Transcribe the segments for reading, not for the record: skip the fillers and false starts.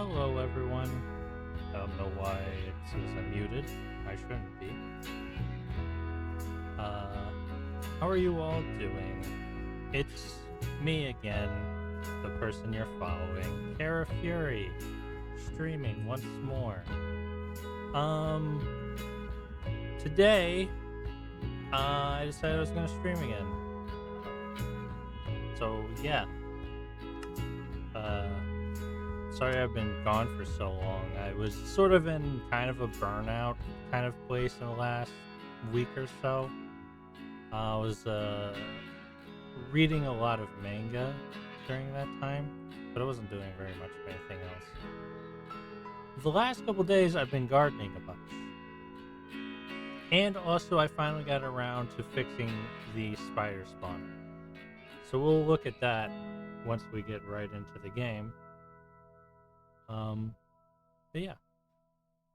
Hello, everyone. I don't know why it says I'm muted. I shouldn't be. How are you all doing? It's me again, the person you're following, Kara Fury, streaming once more. Today, I decided I was gonna stream again. So yeah. Sorry I've been gone for so long. I was sort of in kind of a burnout kind of place in the last week or so. I was reading a lot of manga during that time, but I wasn't doing very much of anything else. The last couple days I've been gardening a bunch. And also I finally got around to fixing the spider spawner. So we'll look at that once we get right into the game. But yeah,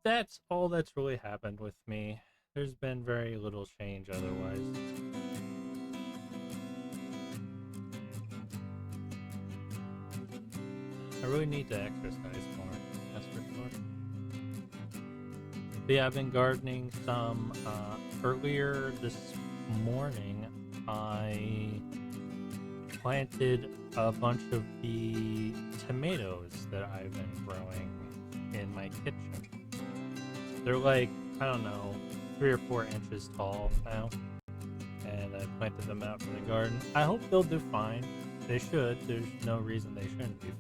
that's all that's really happened with me. There's been very little change otherwise. I really need to exercise more, that's for sure. But yeah, I've been gardening some. Earlier this morning, I planted a bunch of the tomatoes that I've been growing in my kitchen. They're like, I don't know, 3 or 4 inches tall now, and I planted them out in the garden. I hope they'll do fine. They should. There's no reason they shouldn't be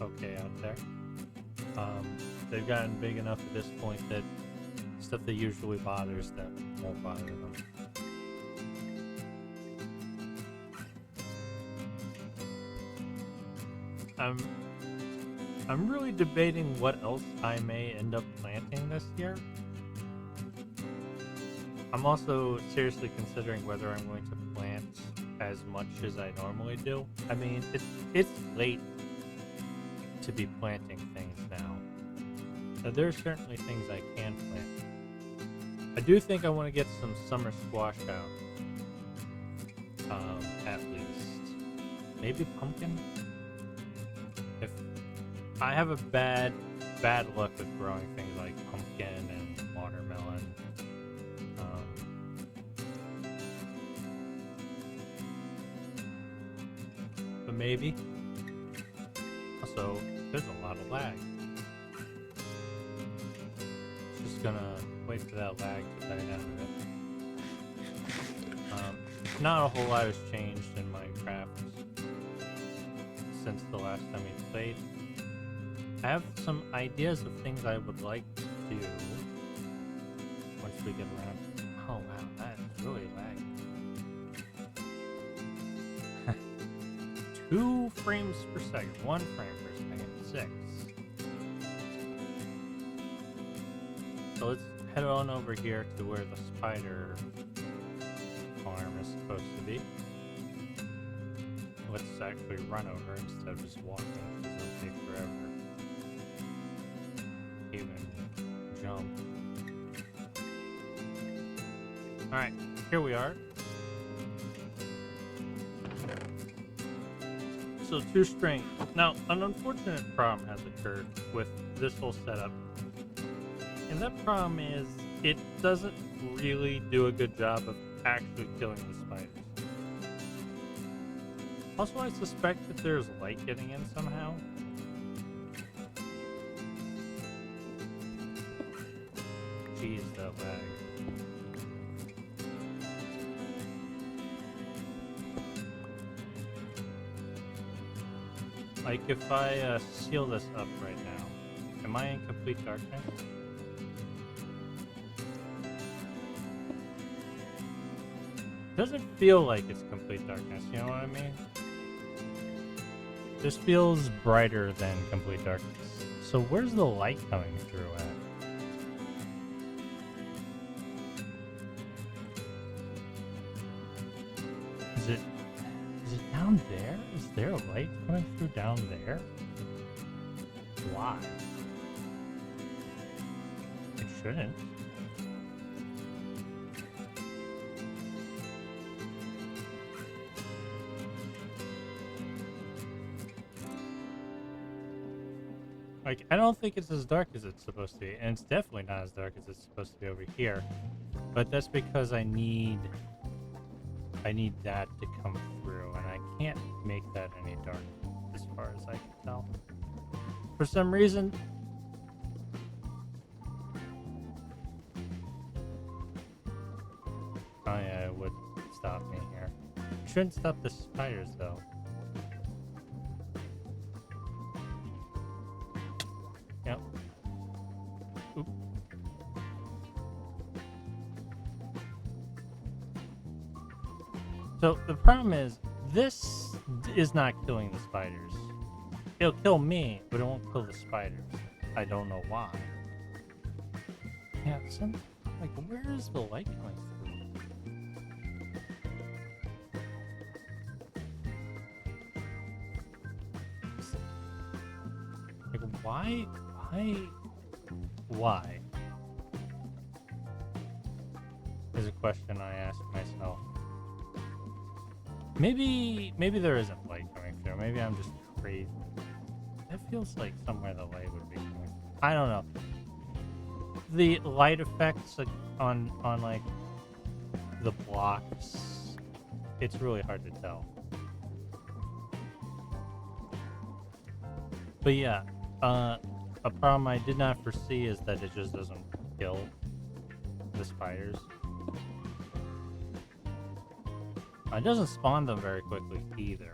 okay out there. They've gotten big enough at this point that stuff that usually bothers them won't bother them. I'm really debating what else I may end up planting this year. I'm also seriously considering whether I'm going to plant as much as I normally do. I mean, it's late to be planting things now. So there are certainly things I can plant. I do think I want to get some summer squash out. At least. Maybe pumpkin? If I have a bad luck with growing things like pumpkin and watermelon. But maybe. Also, there's a lot of lag. Just gonna wait for that lag to die down a bit. Not a whole lot has changed in Minecraft since the last time we played. I have some ideas of things I would like to do once we get around. Oh wow, that is really laggy. 2 frames per second, 1 frame per second, 6. So let's head on over here to where the spider farm is supposed to be. Let's actually run over instead of just walking, because it'll take forever. Even jump. Alright, here we are. So 2 string. Now, an unfortunate problem has occurred with this whole setup. And that problem is it doesn't really do a good job of actually killing the spiders. Also, I suspect that there's light getting in somehow. Jeez, that lag. Like, if I seal this up right now, am I in complete darkness? Doesn't feel like it's complete darkness, you know what I mean? This feels brighter than complete darkness. So where's the light coming through at? Is it down there? Is there a light coming through down there? Why? It shouldn't. Like, I don't think it's as dark as it's supposed to be, and it's definitely not as dark as it's supposed to be over here. But that's because I need that to come through, and I can't make that any darker as far as I can tell. For some reason, oh yeah, it would stop me here. It shouldn't stop the spiders though. Yep. Oop. So the problem is, this is not killing the spiders. It'll kill me, but it won't kill the spiders. I don't know why. Yeah, like, where is the light coming through? Like, why? Is a question I ask myself. Maybe there isn't light coming through. Maybe I'm just crazy. It feels like somewhere the light would be coming. I don't know. The light effects on like the blocks, it's really hard to tell. But yeah, a problem I did not foresee is that it just doesn't kill the spiders. It doesn't spawn them very quickly either.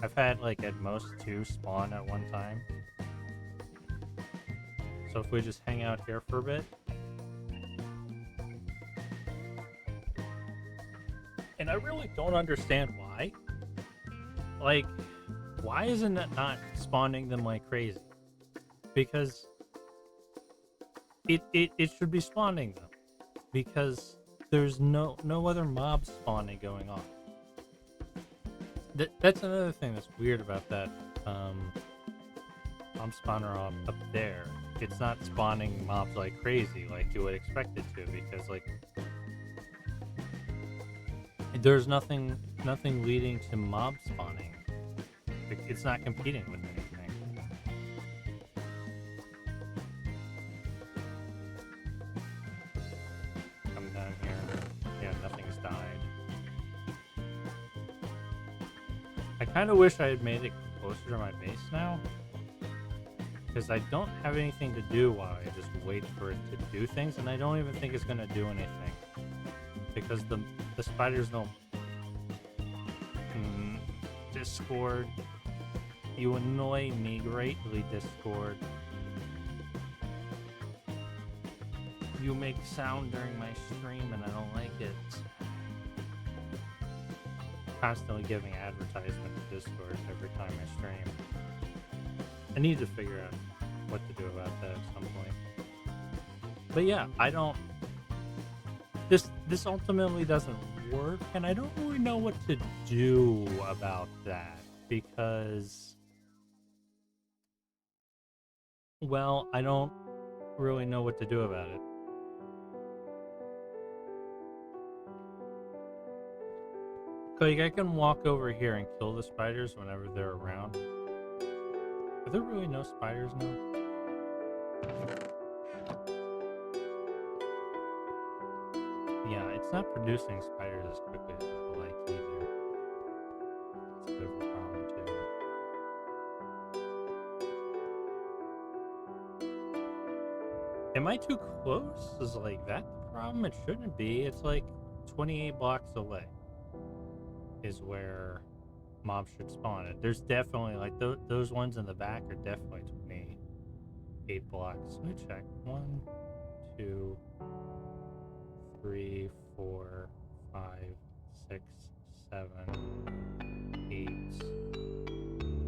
I've had like at most 2 spawn at one time. So if we just hang out here for a bit. And I really don't understand why. Like, why isn't it not spawning them like crazy? Because it should be spawning them. Because there's no other mob spawning going on. That's another thing that's weird about that mob spawner up there. It's not spawning mobs like crazy like you would expect it to, because like there's nothing leading to mob spawning. It's not competing with anything. Come down here. Yeah, nothing's died. I kind of wish I had made it closer to my base now, because I don't have anything to do while I just wait for it to do things, and I don't even think it's going to do anything, because the spiders don't... Discord. You annoy me greatly, Discord. You make sound during my stream and I don't like it. Constantly giving advertisement to Discord every time I stream. I need to figure out what to do about that at some point. But yeah, I don't... This ultimately doesn't work, and I don't really know what to do about that, because... Well, I don't really know what to do about it. Like, I can walk over here and kill the spiders whenever they're around. Are there really no spiders now? Yeah, it's not producing spiders as quickly as I would like either. It's a bit of a problem too. Am I too close? Is like that the problem? It shouldn't be. It's like 28 blocks away is where mobs should spawn. There's definitely like those ones in the back are definitely 28 blocks. Let me check. 1, 2, 3, 4, 5, 6, 7, 8.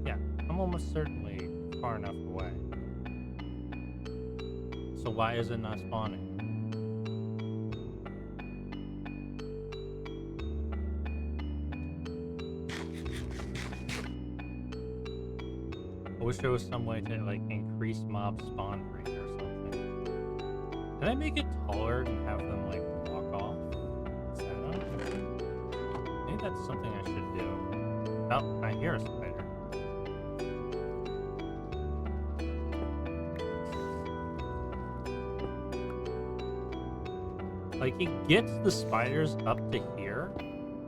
Yeah, I'm almost certainly far enough away. So why is it not spawning? I wish there was some way to like increase mob spawn rate or something. Can I make it taller and have them like walk off? Is that not? Maybe that's something I should do. Oh, I hear a spider. Like, it gets the spiders up to here.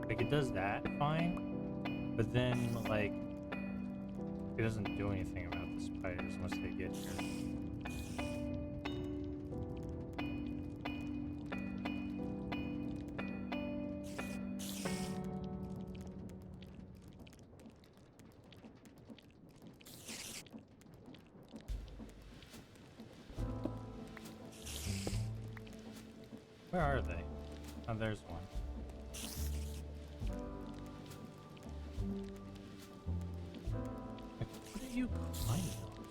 Like, it does that fine. But then, like, it doesn't do anything about the spiders once they get here. Where are they? Oh, there's one. Like, what are you climbing on?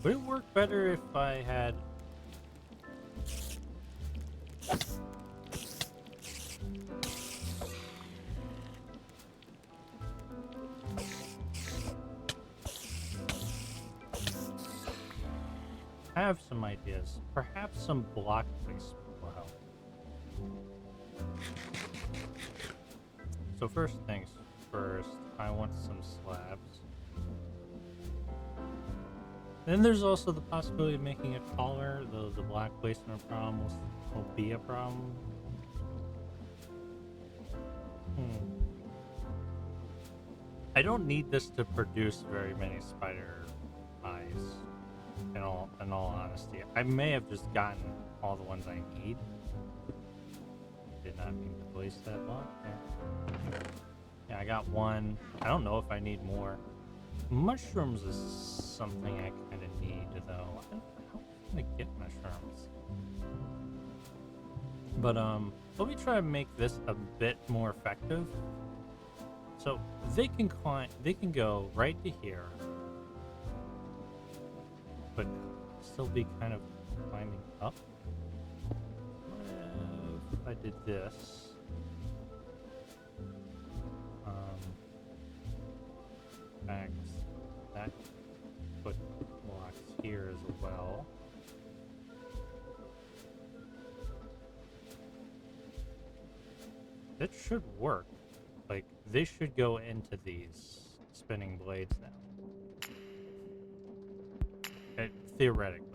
Would it work better if I had... I have some ideas. Perhaps some block placement will help. So first things first, I want some slabs. Then there's also the possibility of making it taller, though the block placement problem will be a problem. I don't need this to produce very many spider eyes. In all honesty, I may have just gotten all the ones I need. Did not mean to place that block there. Yeah, I got one. I don't know if I need more. Mushrooms is something I kind of need, though. I don't know how to get mushrooms. But let me try to make this a bit more effective. So they can climb. They can go right to here. But still be kind of climbing up. If I did this, back that put blocks here as well. That should work. Like, they should go into these spinning blades now. Theoretically.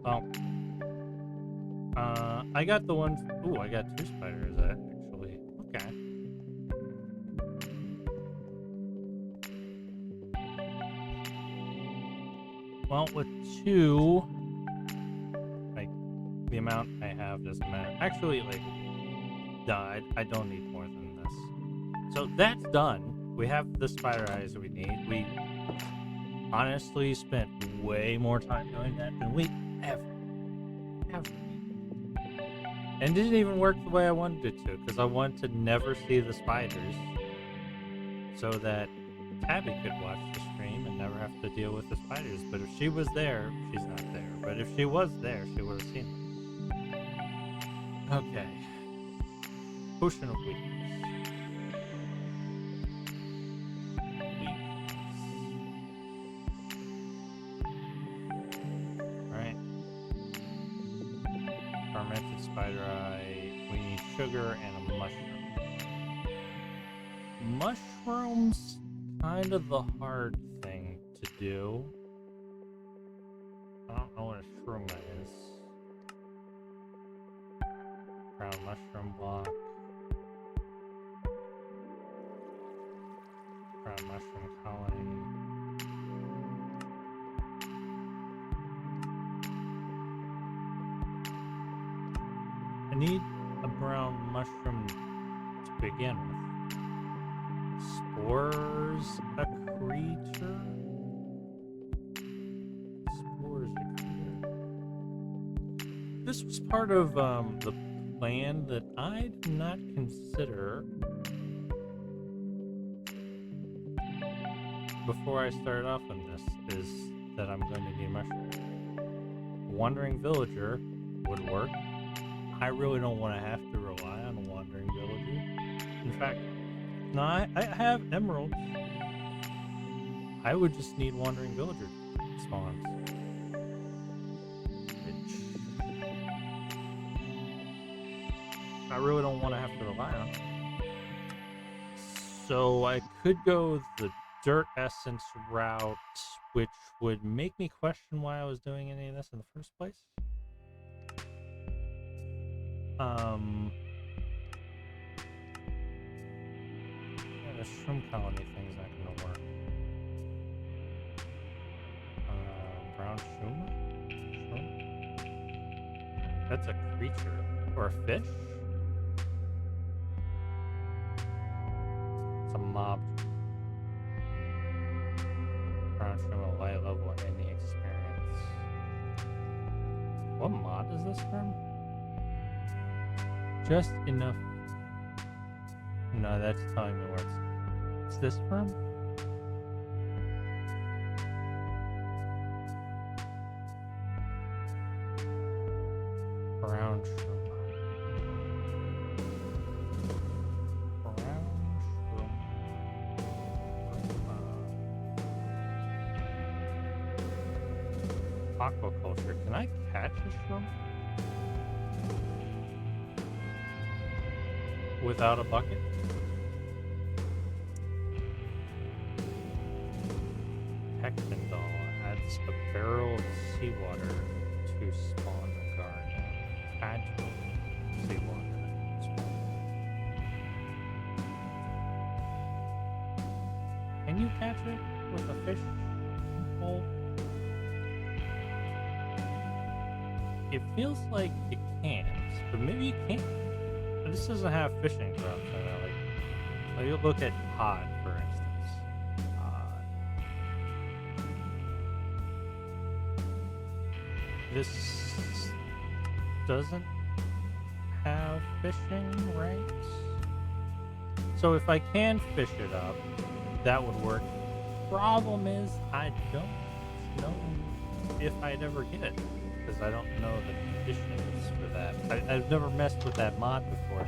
Well, I got the one. Ooh, I got 2 spiders actually. Okay. Well, with 2, like, the amount I have doesn't matter. Actually, like, no, I don't need more than this. So that's done. We have the spider eyes that we need. We honestly spent way more time doing that than we ever. And it didn't even work the way I wanted it to, because I wanted to never see the spiders so that Tabby could watch the stream and never have to deal with the spiders. But if she was there, she's not there. But if she was there, she would have seen them. Okay. Potion of weakness. Alright. Fermented spider eye. We need sugar and a mushroom. Mushrooms, kind of the hard thing to do. I don't know what a shroom is. Brown mushroom block. Brown mushroom colony. I need a brown mushroom to begin with. Spores a creature? Spores a creature. This was part of the plan that I did not consider before I started off on this, is that I'm going to need mushrooms. Wandering villager would work. I really don't want to have to rely on a wandering villager. In fact, no, I have emeralds. I would just need wandering villager spawns. Which I really don't want to have to rely on. So I could go the dirt essence route, which would make me question why I was doing any of this in the first place. Yeah, the shroom colony thing's not gonna work. Brown shroom? Shroom? That's a creature. Or a fish? It's a mob. Brown shroom, a light level, any experience. What mod is this from? Just enough. No, that's telling me where it's this from? Brown shroom. Brown shroom. Aquaculture. Can I catch a shroom? Without a bucket? Pectin doll adds a barrel of seawater to spawn the garden. Add seawater. Can you catch it with a fish pole? It feels like you can't, but maybe you can't. This doesn't have fishing drops in it. Like you look at Pod, for instance. This doesn't have fishing, right? So if I can fish it up, that would work. Problem is, I don't know if I'd ever get it, because I don't know the conditions for that. I've never messed with that mod before.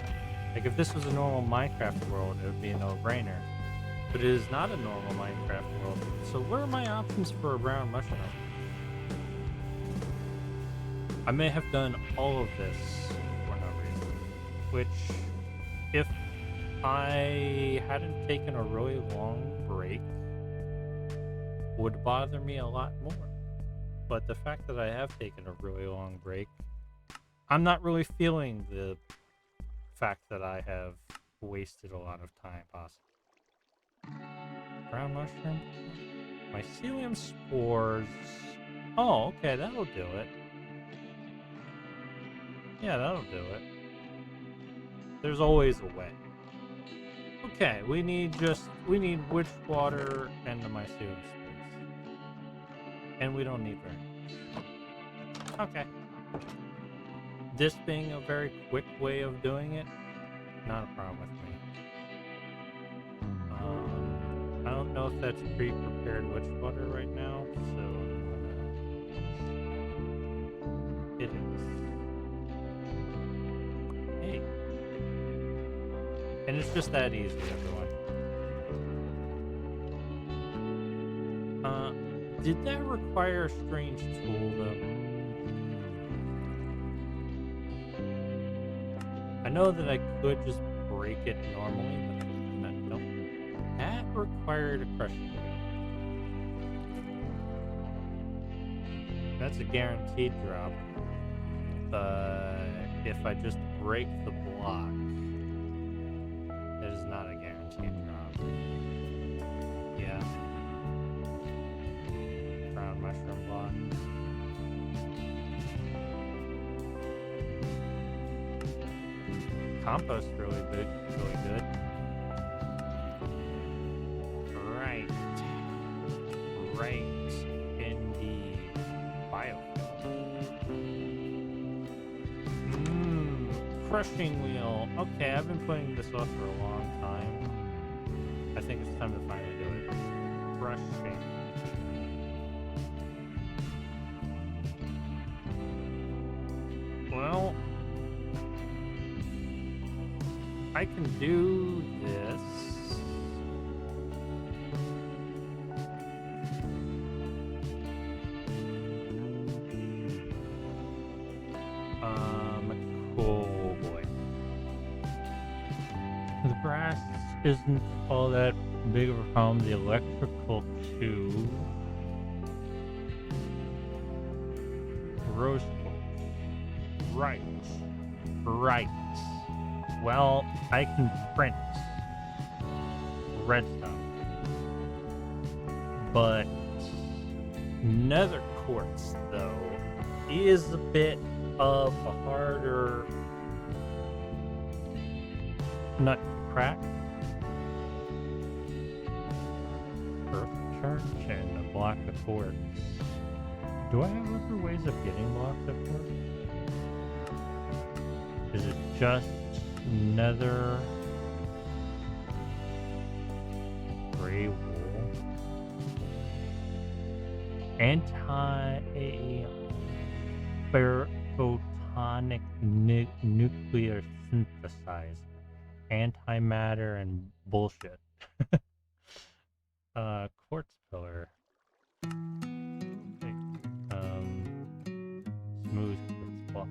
Like, if this was a normal Minecraft world, it would be a no-brainer. But it is not a normal Minecraft world. So what are my options for a brown mushroom? I may have done all of this for no reason. Which, if I hadn't taken a really long break, would bother me a lot more. But the fact that I have taken a really long break, I'm not really feeling the fact that I have wasted a lot of time, possibly. Brown mushroom? Mycelium spores. Oh, okay, that'll do it. Yeah, that'll do it. There's always a way. Okay, we need witch water and the mycelium spores. And we don't need very much. Okay. This being a very quick way of doing it, not a problem with me. I don't know if that's pre-prepared witch water right now, so it is. Hey. And it's just that easy, everyone. Did that require a strange tool, though? I know that I could just break it normally, but no. That required a crushing wheel. That's a guaranteed drop. But if I just break the block, it is not a guaranteed drop. Yeah. Brown mushroom block. Compost really good. Right. Indeed. Crushing wheel. Okay, I've been putting this off for a long time. I think it's time to finally do it. Crushing. Well, I can do this. Cool boy. The brass isn't all that big of a problem. The electrical tube. Rose quartz. Right. Right. Well, I can print redstone. But nether quartz, though, is a bit of a harder nut to crack. For a church and a block of quartz. Do I have other ways of getting blocks of quartz? Is it just nether gray wool? Photonic nuclear synthesize, antimatter and bullshit. Quartz pillar. Smooth quartz block.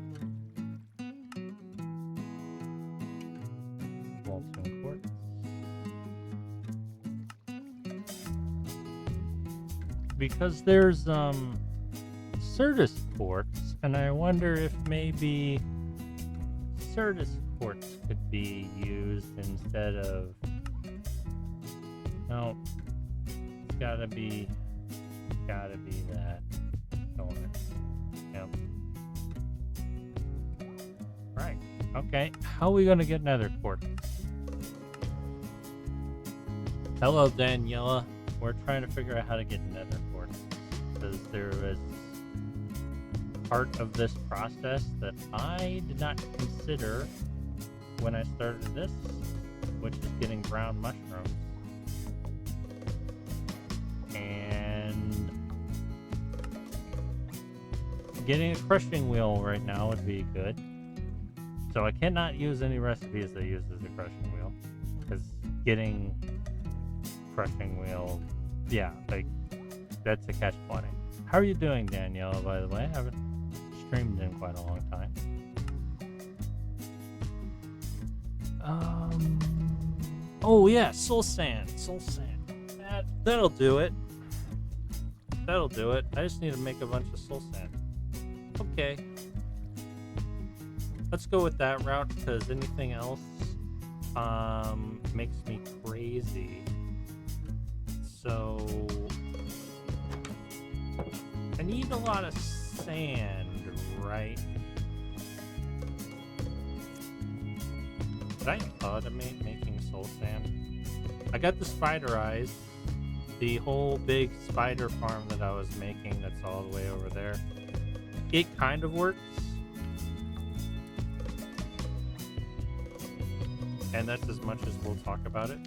Molten quartz. Because there's Certus quartz, and I wonder if maybe Certus quartz could be used instead of. No, it's gotta be that. Don't it? Yep. Right. Okay. How are we gonna get nether quartz? Hello, Daniela. We're trying to figure out how to get nether quartz because there was part of this process that I did not consider when I started this, which is getting brown mushrooms. And getting a crushing wheel right now would be good. So I cannot use any recipes that uses a crushing wheel because getting crushing wheel, yeah, like that's a catch-20. How are you doing, Danielle, by the way? I haven't streamed in quite a long time. Oh yeah, soul sand. That'll do it. That'll do it. I just need to make a bunch of soul sand. Okay. Let's go with that route because anything else makes me crazy. So I need a lot of sand, right? Did I automate making soul sand? I got the spider eyes. The whole big spider farm that I was making that's all the way over there. It kind of works. And that's as much as we'll talk about it.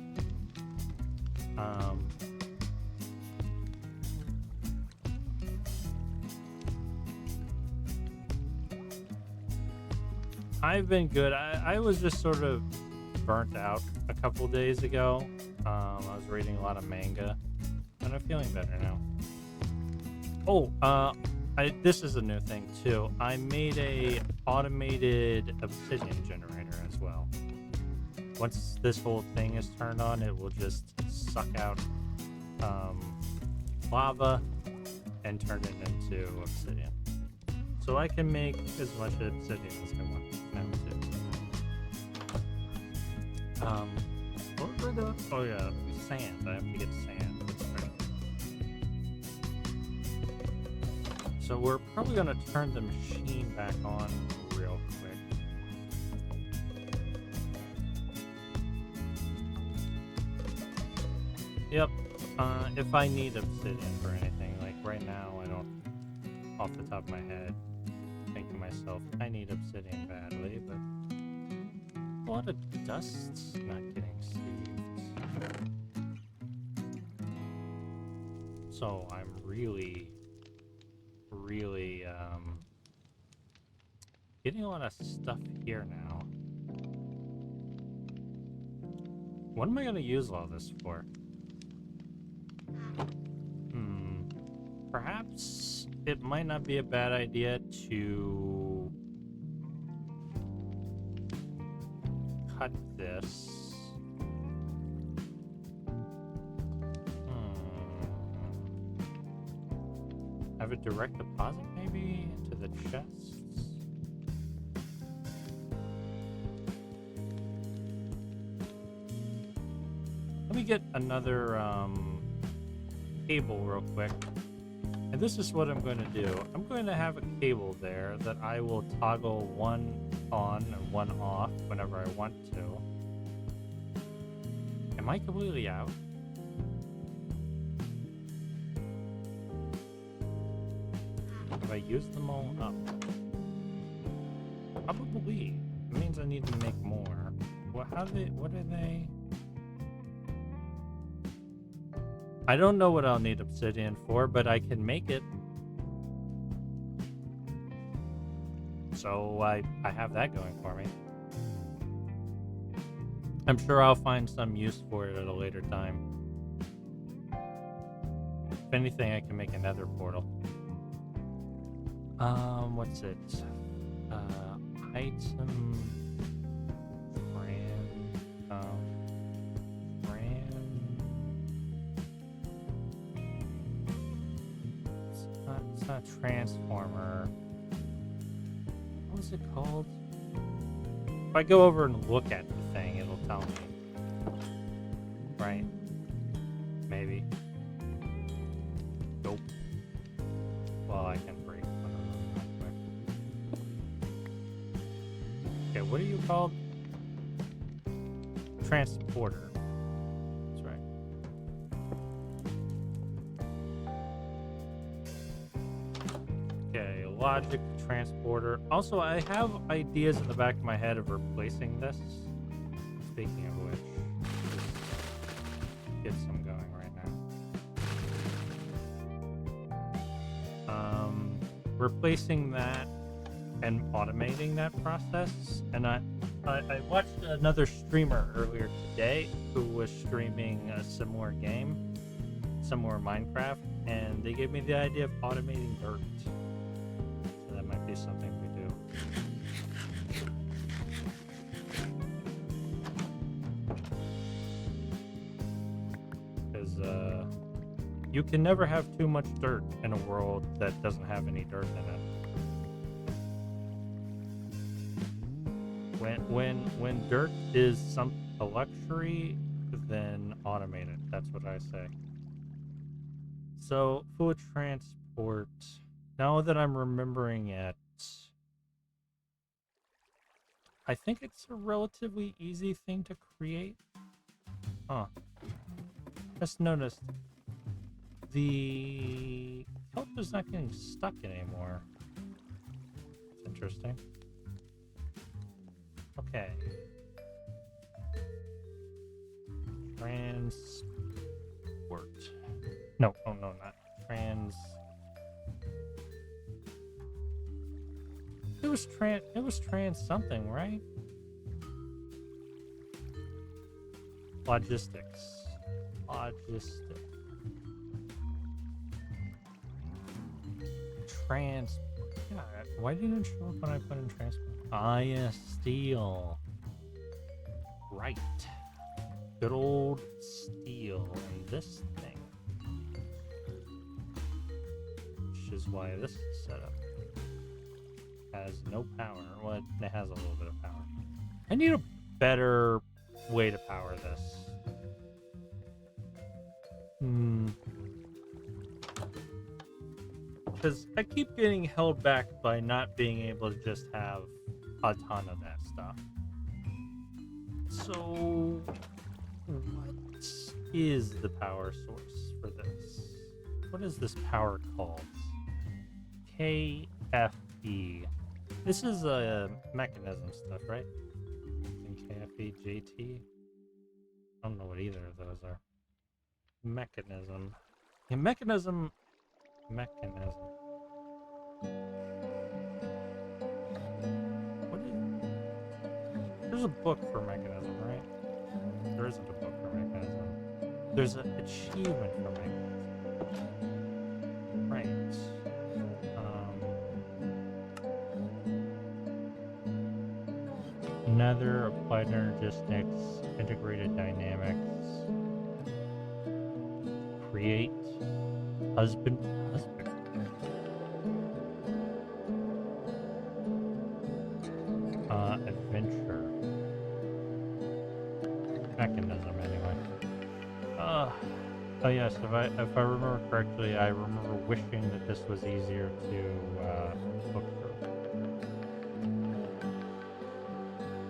I've been good. I was just sort of burnt out a couple days ago. I was reading a lot of manga, and I'm feeling better now. Oh, this is a new thing too. I made a automated obsidian generator as well. Once this whole thing is turned on, it will just suck out lava and turn it into obsidian. So I can make as much obsidian as I want now too. What were the? Oh yeah, sand. I have to get sand. That's right. So we're probably gonna turn the machine back on real quick. Yep. If I need obsidian for anything, like right now, I don't, off the top of my head, think to myself, I need obsidian badly, but a lot of dust's not getting saved. So I'm really getting a lot of stuff here now. What am I gonna use all this for? Perhaps it might not be a bad idea to cut this. Have a direct deposit maybe into the chests? Let me get another cable real quick. And this is what I'm going to do. I'm going to have a cable there that I will toggle one on and one off whenever I want to. Am I completely out? Have I used them all up? Probably. It means I need to make more. What are they? I don't know what I'll need obsidian for, but I can make it. So I have that going for me. I'm sure I'll find some use for it at a later time. If anything, I can make another portal. What's it? Item It's not transformer. What was it called? If I go over and look at the thing, it'll tell me. Right? Maybe. Nope. Well, I can break one of them real quick. Okay, what are you called? Transporter. That's right. Okay, logic transporter. Also, I have ideas in the back of my head of replacing this. Speaking of which, just get some going right now. Replacing that and automating that process. And I watched another streamer earlier today who was streaming a similar game, similar Minecraft, and they gave me the idea of automating dirt. So that might be something we do. Because you can never have too much dirt in a world that doesn't have any dirt in it. When dirt is a luxury, then automate it. That's what I say. So food transport. Now that I'm remembering it, I think it's a relatively easy thing to create. Huh. Just noticed the helicopter's not getting stuck anymore. That's interesting. Okay. Transport. No, oh no, not trans. It was trans something, right? Logistics. Trans. Yeah, why didn't it show up when I put in transport? Ah, yes, steel. Right. Good old steel. And this thing. Which is why this setup has no power. Well, it has a little bit of power. I need a better way to power this. Because I keep getting held back by not being able to just have a ton of that stuff. So, what is the power source for this? What is this power called? KFE. This is a mechanism stuff, right? And KFE, JT? I don't know what either of those are. Mechanism. Yeah, mechanism. What is... There's a book for mechanism, right? there isn't a book for mechanism. There's an achievement for mechanism. Right. Nether, applied energistics, integrated dynamics, create, husband, adventure, mechanism anyway. Oh yes, if I remember correctly, I remember wishing that this was easier to look through.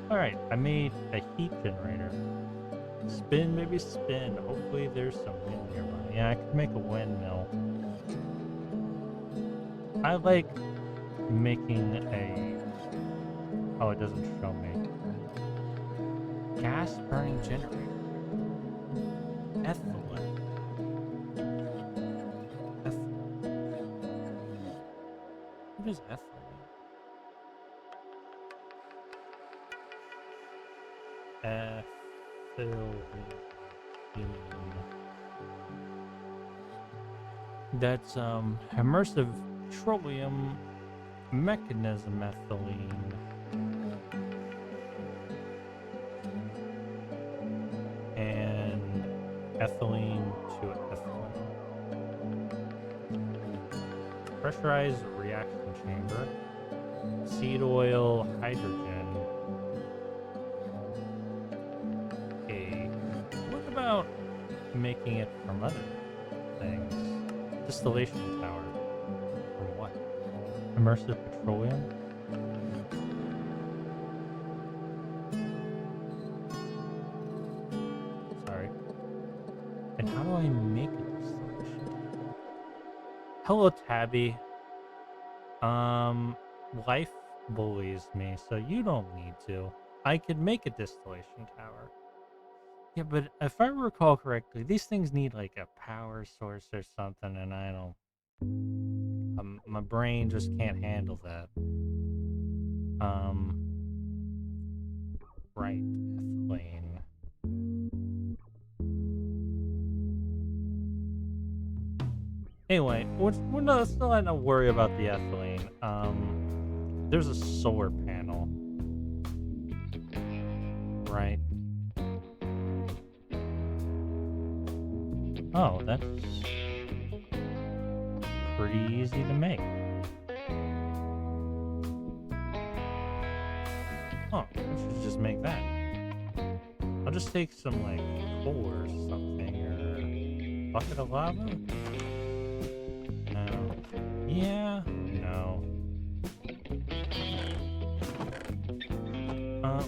Alright, I made a heat generator. Spin, maybe spin. Hopefully there's some wind nearby. Yeah, I could make a windmill. I like making a... Oh, it doesn't show me. Gas burning generator. Ethylene. What is ethylene? Ethylene. That's immersive petroleum mechanism ethylene. And ethylene to ethylene. Pressurized reaction chamber. Seed oil, hydrogen. Okay. What about making it from other things? Distillation tower. From what? Immersive petroleum? Sorry. And how do I make a distillation? Hello, Tabby. Life bullies me, so you don't need to. I could make a distillation tower. Yeah, but if I recall correctly, these things need like a power source or something, and I don't... my brain just can't handle that. Right, ethylene. Anyway, let's not worry about the ethylene. There's a solar panel. Right. Oh, that's pretty easy to make. Oh, I should just make that. I'll just take some, like, coal or something, or bucket of lava? No. Yeah? No.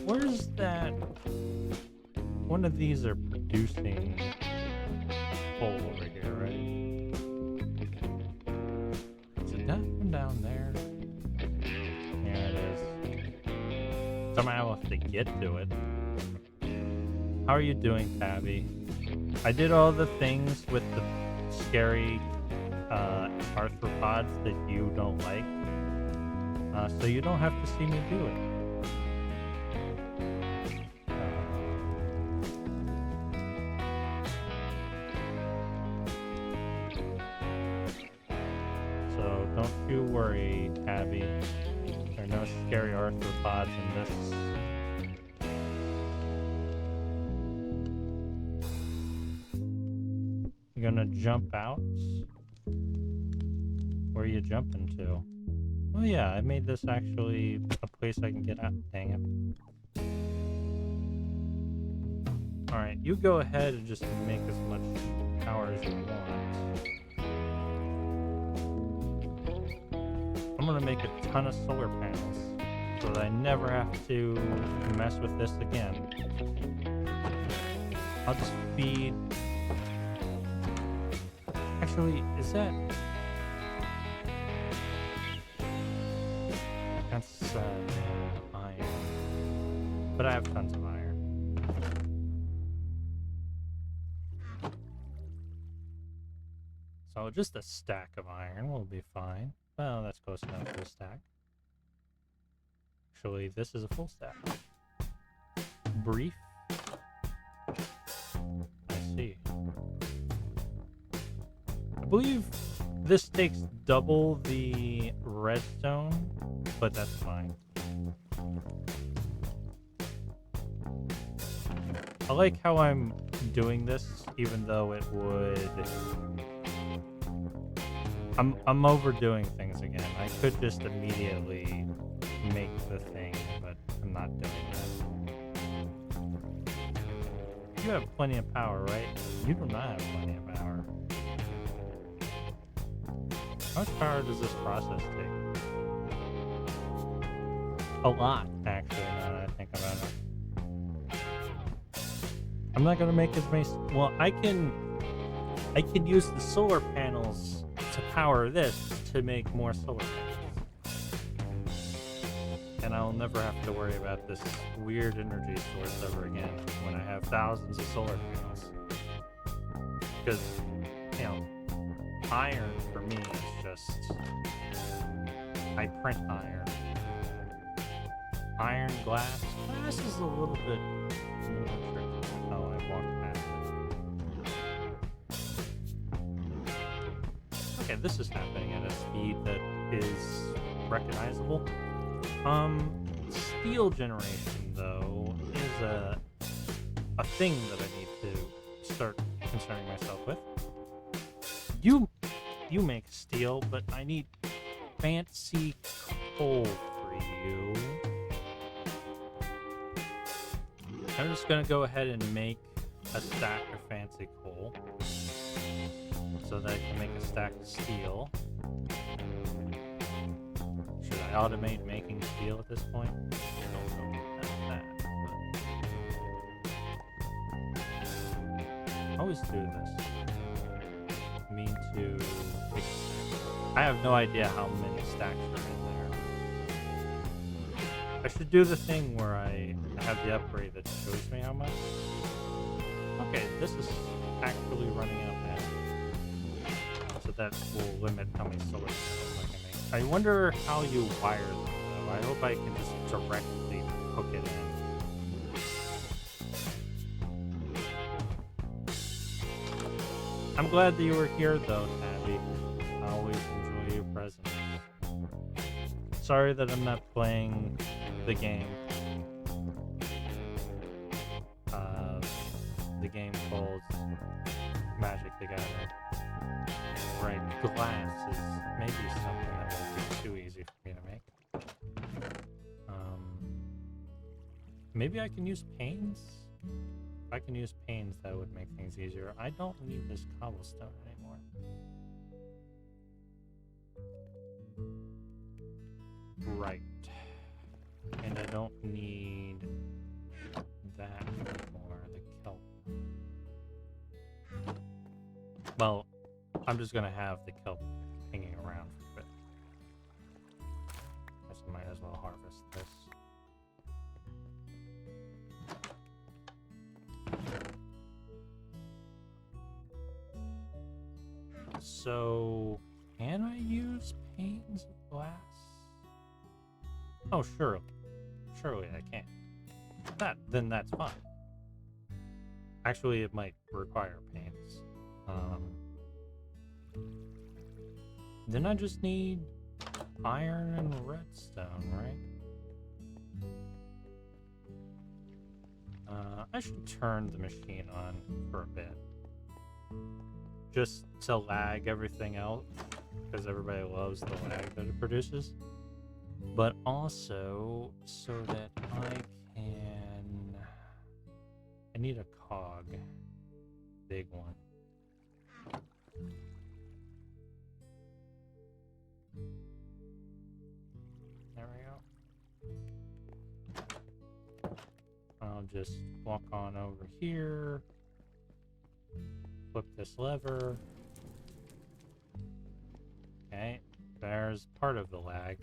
Where's that? One of these are producing coal over here, right? Is it that one down there? There it is. Somehow I have to get to it. How are you doing, Tabby? I did all the things with the scary arthropods that you don't like. So you don't have to see me do it. So don't you worry, Tabby. There are no scary arthropods in this. You're gonna jump out? Where are you jumping to? Oh yeah, I made this actually a place I can get out. Dang it. Alright, you go ahead and just make as much power as you want. I'm gonna make a ton of solar panels so that I never have to mess with this again. I'll just feed... Actually, is that... That's iron. But I have tons of iron. So just a stack of iron will be fine. Well, that's close enough to a stack. Actually, this is a full stack. Brief. see. I believe this takes double the redstone, but that's fine. I like how I'm doing this, even though it would... I'm overdoing things again. I could just immediately make the thing, but I'm not doing that. You have plenty of power, right? You do not have plenty of power. How much power does this process take? A lot, actually, now that I think about it. I'm not gonna make as many... Well, I can use the solar panels to power this to make more solar panels. And I'll never have to worry about this weird energy source ever again when I have thousands of solar panels. Because, you know, iron for me is just... I print iron. Iron, glass. Glass is a little bit more tricky. Oh, I walked past it. Okay, this is happening at a speed that is recognizable. Steel generation, though, is a thing that I need to start concerning myself with. You make steel, but I need fancy coal for you. I'm just gonna go ahead and make a stack of fancy coal so that I can make a stack of steel. Should I automate making steel at this point? I don't know about that, but... always do this. I mean to... I have no idea how many stacks are in there. I should do the thing where I have the upgrade that shows me how much. Okay, this is actually running out now. So that will limit how many solar panels I can make. I wonder how you wire them, though. I hope I can just directly hook it in. I'm glad that you were here, though, Tabby. I always enjoy your presence. Sorry that I'm not playing the game. The game called Magic the Gathering. Right, glass is maybe something that would be too easy for me to make. Maybe I can use panes? If I can use panes, that would make things easier. I don't need this cobblestone anymore. Right. And I don't need that anymore, the kelp. Well, I'm just gonna have the kelp hanging around for a bit. I guess I might as well harvest this. So, can I use panes of glass? Oh, surely. Surely I can. Then that's fine. Actually, it might require panes. Then I just need iron and redstone, right? I should turn the machine on for a bit. Just to lag everything out, because everybody loves the lag that it produces. But also so that I need a cog. Big one. There we go. I'll just walk on over here. Flip this lever. Okay, there's part of the lag.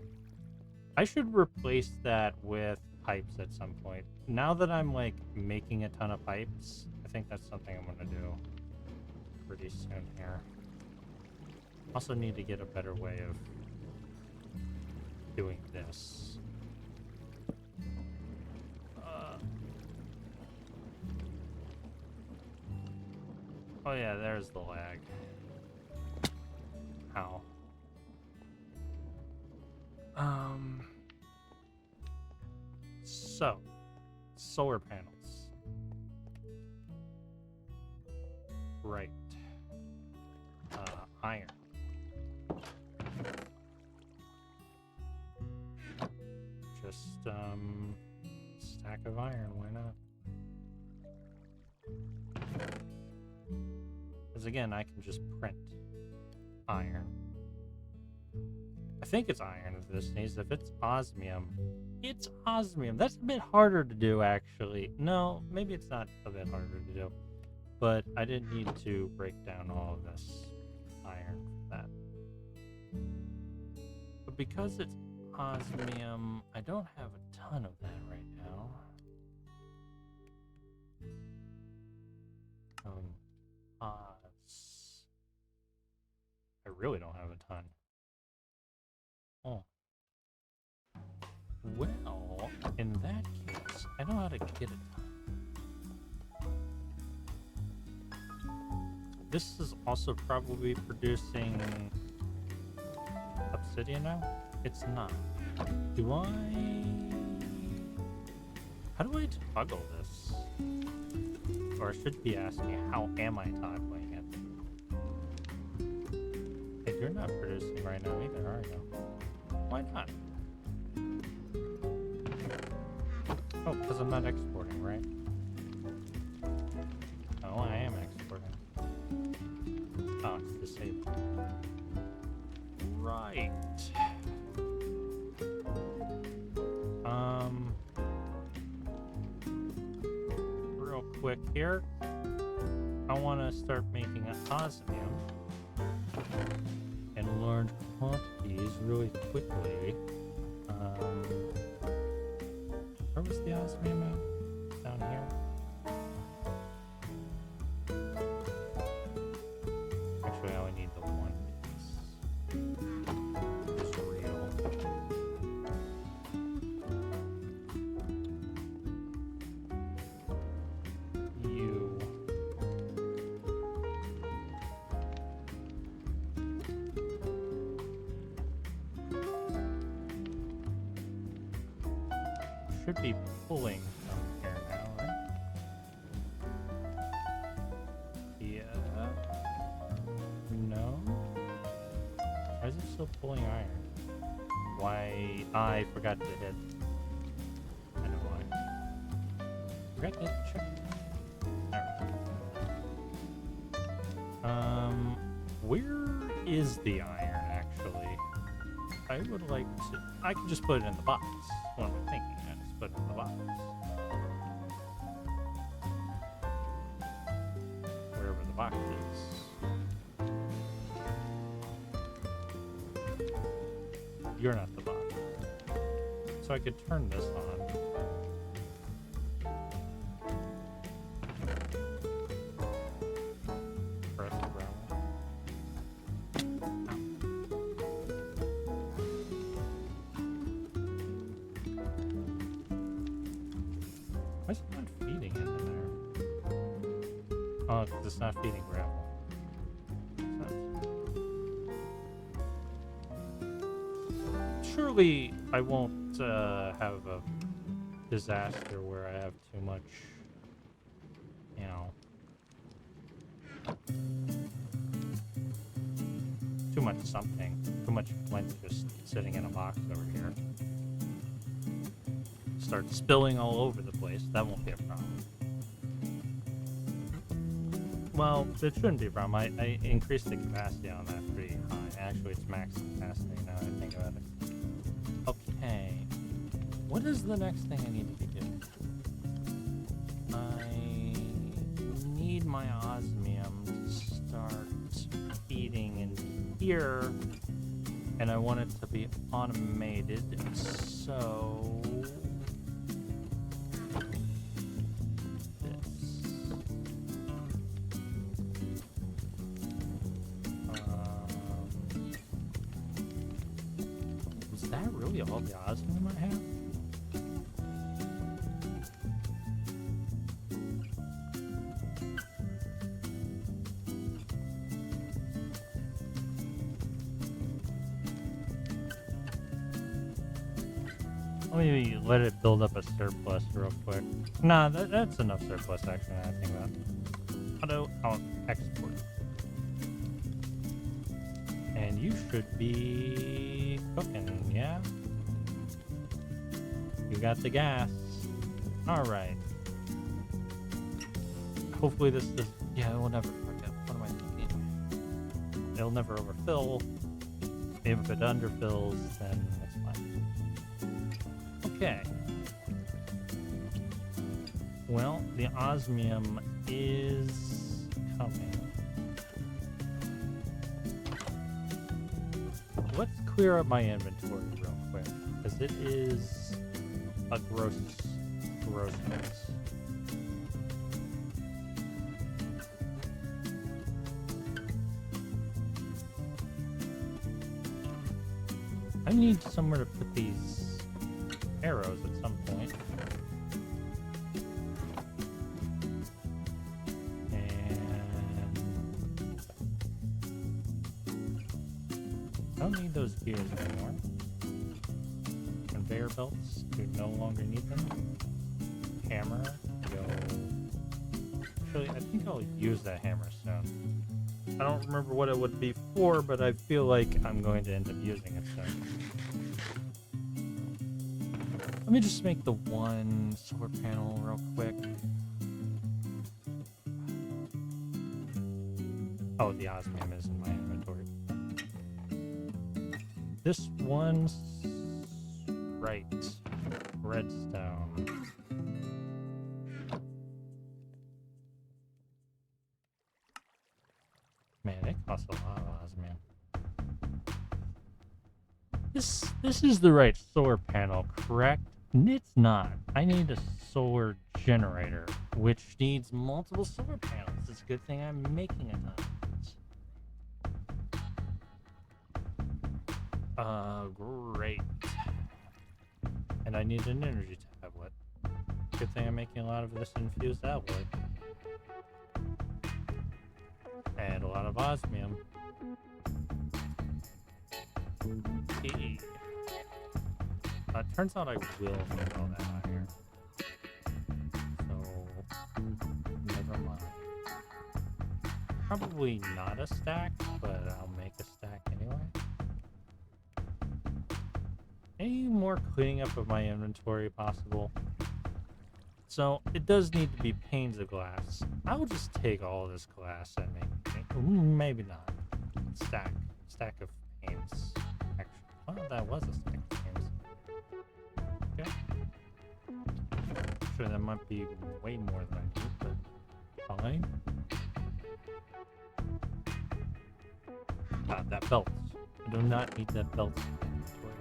I should replace that with pipes at some point. Now that I'm like making a ton of pipes, I think that's something I'm gonna do pretty soon here. Also need to get a better way of doing this. Oh yeah, there's the lag. Ow. So, solar panels. Right. Iron. Just, stack of iron, why not? Because again, I can just print iron. I think it's iron if this needs. If it's osmium, it's osmium. That's a bit harder to do, actually. No, maybe it's not a bit harder to do. But I didn't need to break down all of this iron for that. But because it's osmium, I don't have a ton of that right now. I really don't have a ton. Oh. Well, in that case, I know how to get a ton. This is also probably producing obsidian now? It's not. Do I... How do I toggle this? Or I should be asking, how am I toggling it? Hey, you're not producing right now either, are you? Why not? Oh, because I'm not exporting, right? Oh, I am exporting. Oh, it's disabled. Right. Real quick here. I want to start making an osmium in large quantities really quickly. Where was the osmium at? Down here? Actually, I only need the one piece. It's real. You. Should be pulling from here now, right? Yeah. No? Why is it still pulling iron? Why? I forgot to hit. I know why. Forgot to hit check. Where is the iron actually? I would like to. I can just put it in the box. What am I thinking? Put it in the box. Wherever the box is. You're not the box. So I could turn this on. Press the ground. Why is it not feeding into there? Oh, because it's not feeding gravel. Surely I won't have a disaster where I have too much, you know, too much something, too much flint just sitting in a box over here. Start spilling all over the place. That won't be a problem. Well, it shouldn't be a problem. I increased the capacity on that pretty high. Actually, it's max capacity now that I think about it. Okay. What is the next thing I need to be doing? I need my osmium to start feeding in here. And I want it to be automated, so... Is that really all the osmium I have? Let me let it build up a surplus real quick. Nah, that's enough surplus actually. I think that. I'll export. And you should be cooking, yeah? You got the gas. Alright. Hopefully this is... Yeah, it will never forget. What am I thinking? It'll never overfill. If it underfills, then it's fine. Okay. Well, the osmium is coming. Let's clear up my inventory real quick, because it is a gross mess. I need somewhere to put these arrows at some point. And I don't need those gears anymore. Conveyor belts, we no longer need them. Hammer, go. Actually, I think I'll use that hammer soon. I don't remember what it would be for, but I feel like I'm going to end up using it soon. Let me just make the one solar panel real quick. Oh, the osmium is in my inventory. This one's right. Redstone. Man, it costs a lot of osmium. This is the right solar panel, correct? It's not. I need a solar generator, which needs multiple solar panels. It's a good thing I'm making a ton of these. Great. And I need an energy tablet. Good thing I'm making a lot of this infused alloy. And a lot of osmium. Okay. Turns out I will need all that out here. So, never mind. Probably not a stack, but I'll make a stack anyway. Any more cleaning up of my inventory possible? So, it does need to be panes of glass. I will just take all this glass and make maybe not. Stack of panes. Actually, well, that was a stack of panes. Okay. Sure, that might be way more than I need, but fine. That belt. I do not need that belt in my inventory.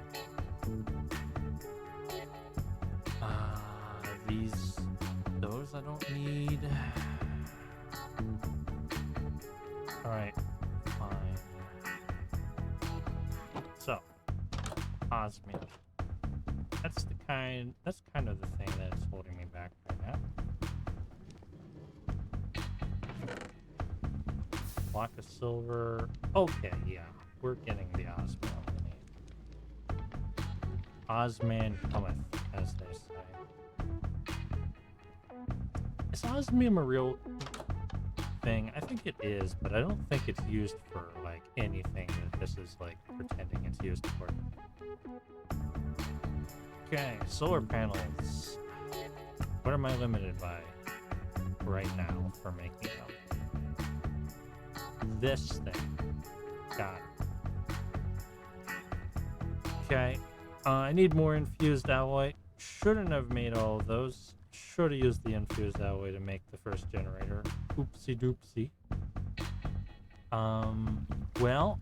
Those I don't need. Alright, fine. So, osmium. That's kind of the thing that's holding me back right now. Block of silver. Okay, yeah. We're getting the osmium we need. Osman cometh, as they say. Is osmium a real thing? I think it is, but I don't think it's used for, like, anything that this is, like, pretending it's used for. Okay, solar panels. What am I limited by right now for making them? This thing. Got it. Okay. I need more infused alloy. Shouldn't have made all of those. Should have used the infused alloy to make the first generator. Oopsie doopsie. Well...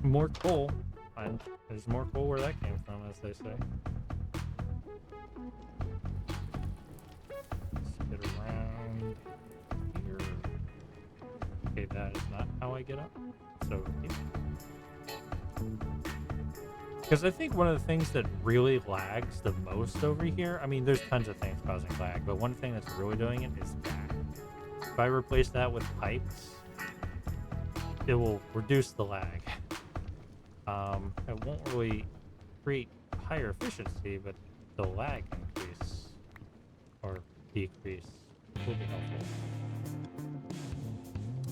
more coal. And there's more coal where that came from, as they say. Let's get around here. Okay, that is not how I get up. So, because I think one of the things that really lags the most over here, I mean, there's tons of things causing lag, but one thing that's really doing it is that. If I replace that with pipes, it will reduce the lag. It won't really create higher efficiency, but the lag increase or decrease will be helpful.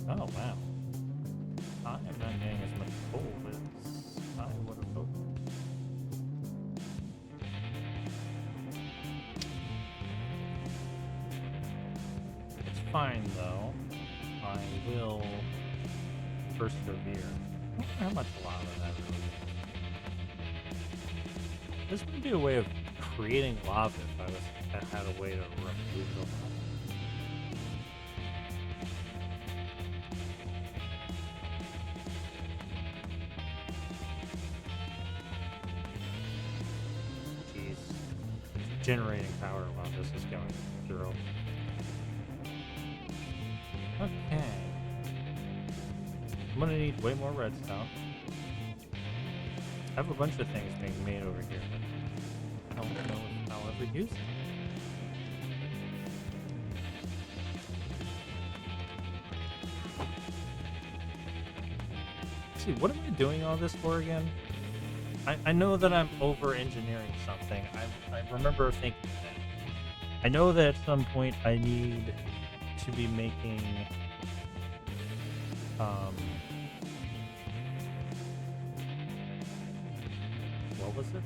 Oh wow. I am not getting as much coal as I would have hoped. It's fine though. I will persevere. I wonder how much lava that really is. This would be a way of creating lava if I had a way to remove the lava. Jeez. Generating power while this is going through. Okay. I'm gonna need way more redstone. I have a bunch of things being made over here, but I don't know if I'll ever use them. See, what am I doing all this for again? I know that I'm over-engineering something. I remember thinking that. I know that at some point I need to be making what was it?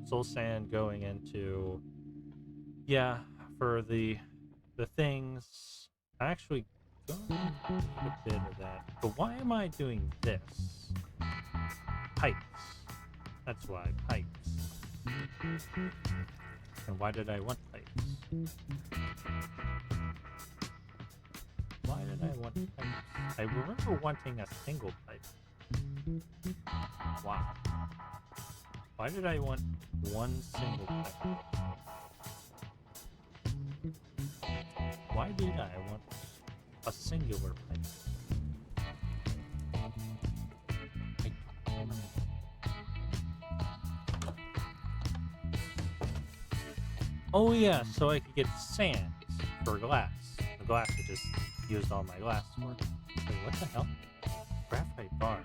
Soul sand going into, yeah, for the things. I actually got a bit of that, but why am I doing this? Pipes. That's why, pipes. And why did I want pipes? Why did I want pipes? I remember wanting a single pipe. Wow. Why did I want one single pipe? Why did I want a singular pipe? I don't remember. Oh yeah, so I could get sand for glass. The glass I just used all my glass for. Wait, what the hell? Graphite bar.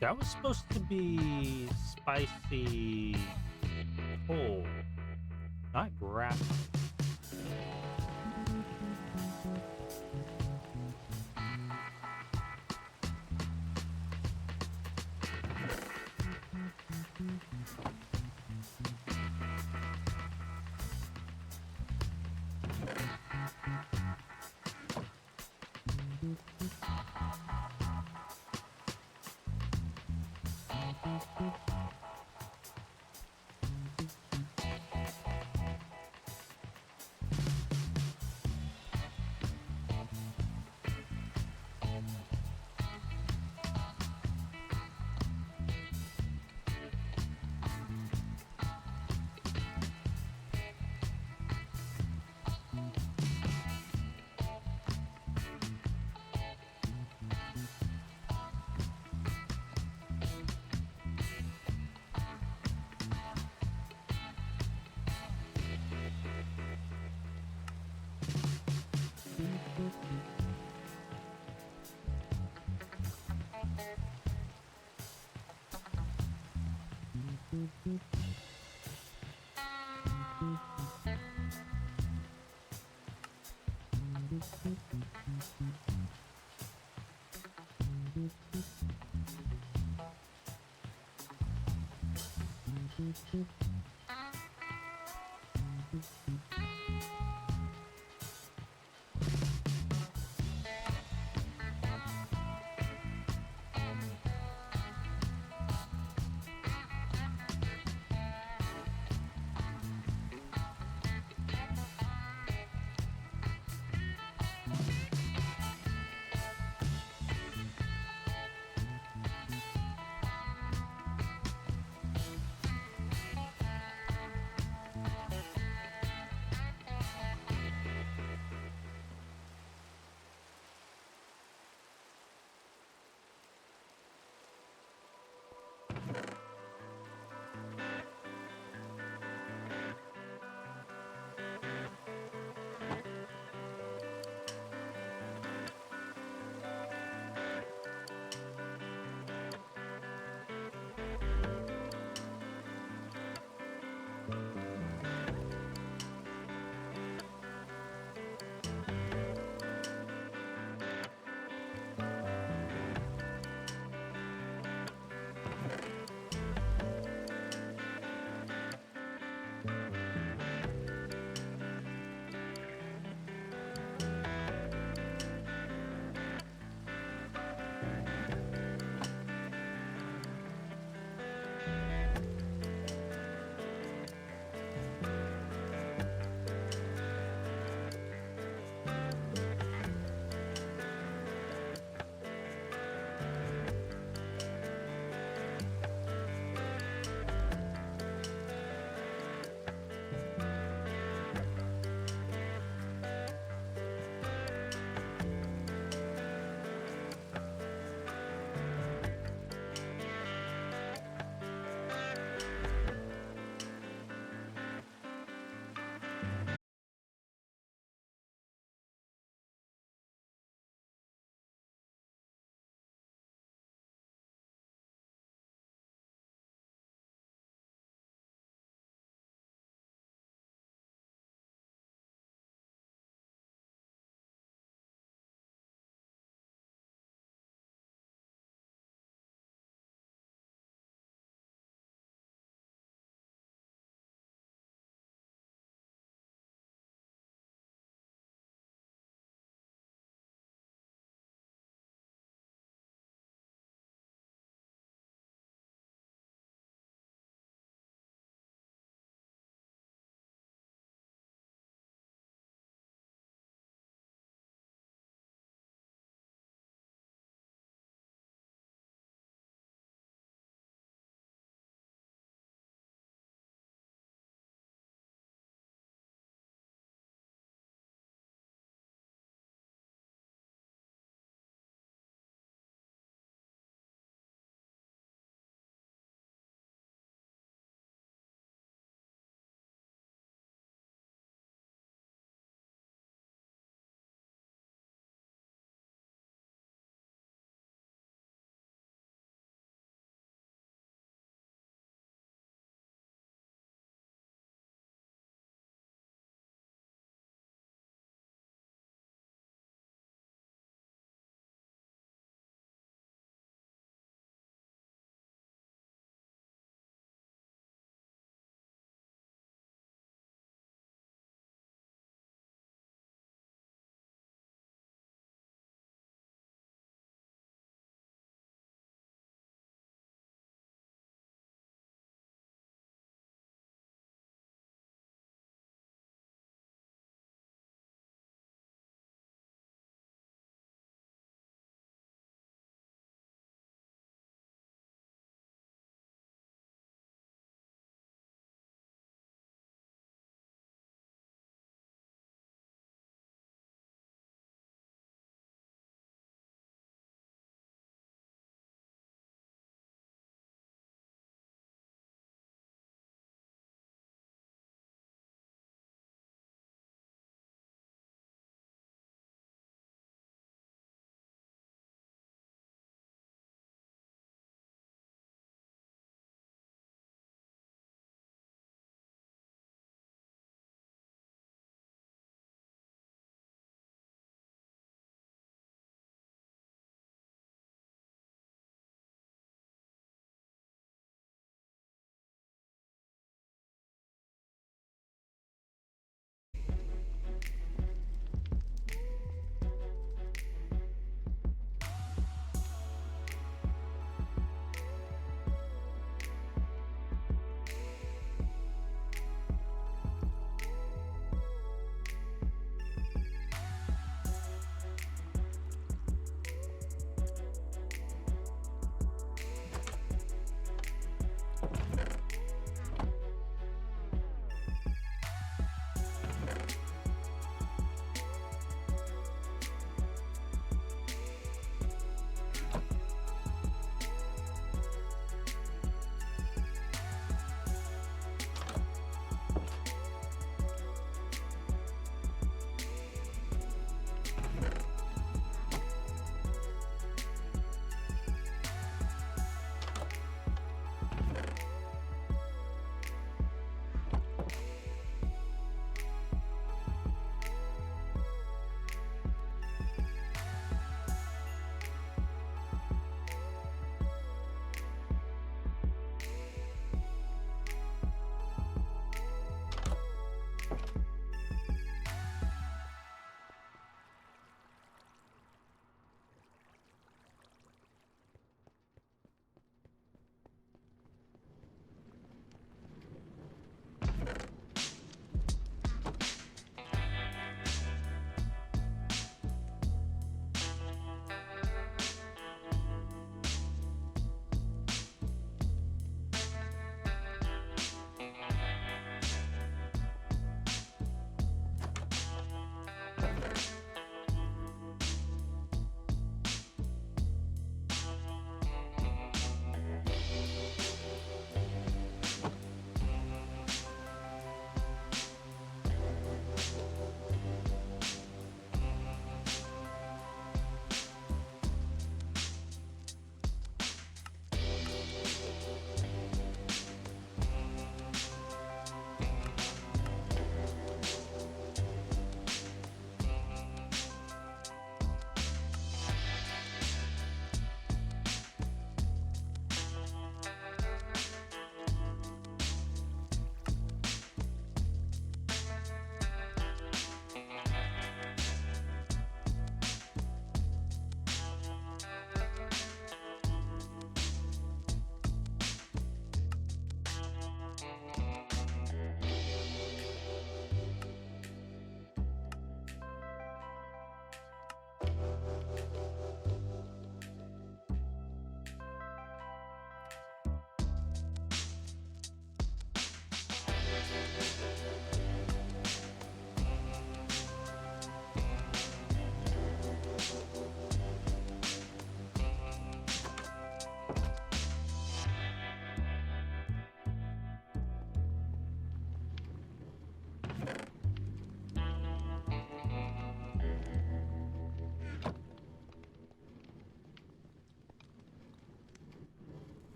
That was supposed to be spicy coal, not graphite.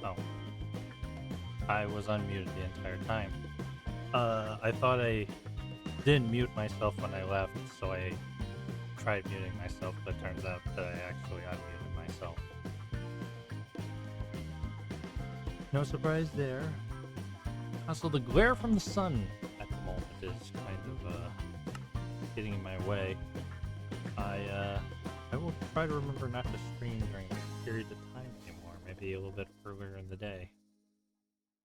Oh. I was unmuted the entire time. I thought I didn't mute myself when I left, so I tried muting myself, but turns out that I actually unmuted myself. No surprise there. Also, the glare from the sun at the moment is kind of getting in my way. I will try to remember not to stream during this period of time anymore. Maybe a little bit earlier in the day.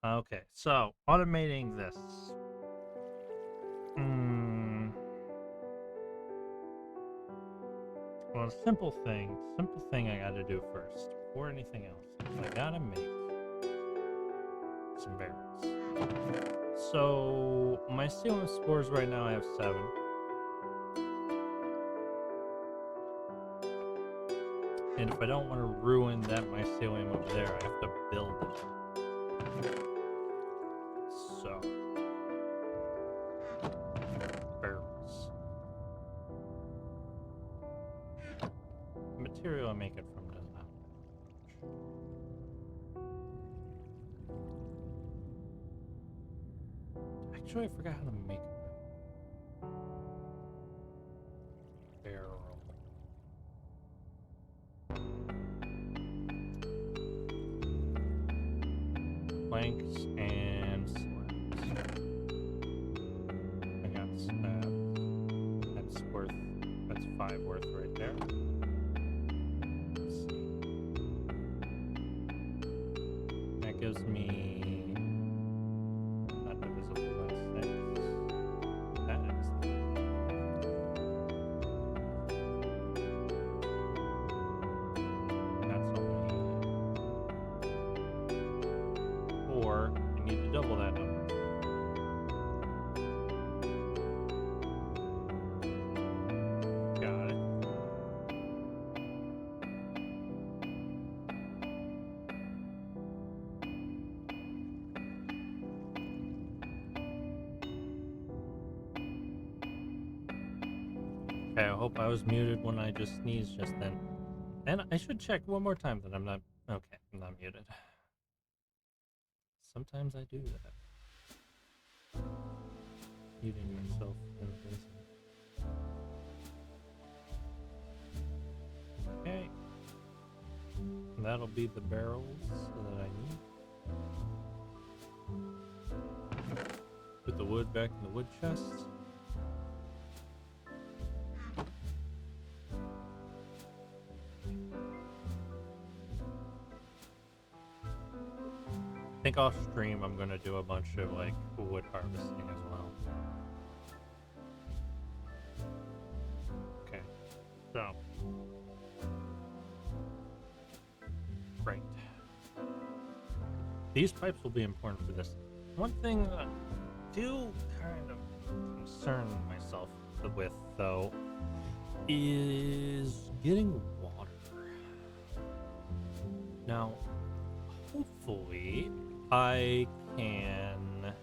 Okay, so automating this. Well, simple thing I gotta do first, before anything else, is I gotta make some barrels. So, my ceiling scores right now, I have 7. And if I don't want to ruin that mycelium over there, I have to build it. So, barrels. The material I make it from doesn't have much. Actually, I forgot how to make a barrel. Planks and slabs. I got slabs. That's 5 worth right there. Let's see. That gives me not divisible by 6. That is that's only 4. I need to double that number. Got it. Okay, I hope I was muted when I just sneezed just then. And I should check one more time that I'm not... Okay, I'm not muted. Sometimes I do that. Muting myself in a reason. Okay. And that'll be the barrels that I need. Put the wood back in the wood chest. I think off stream I'm gonna do a bunch of like wood harvesting as well. Okay, so right, these pipes will be important for this. One thing that I do kind of concern myself with though is getting water. Now, hopefully I can,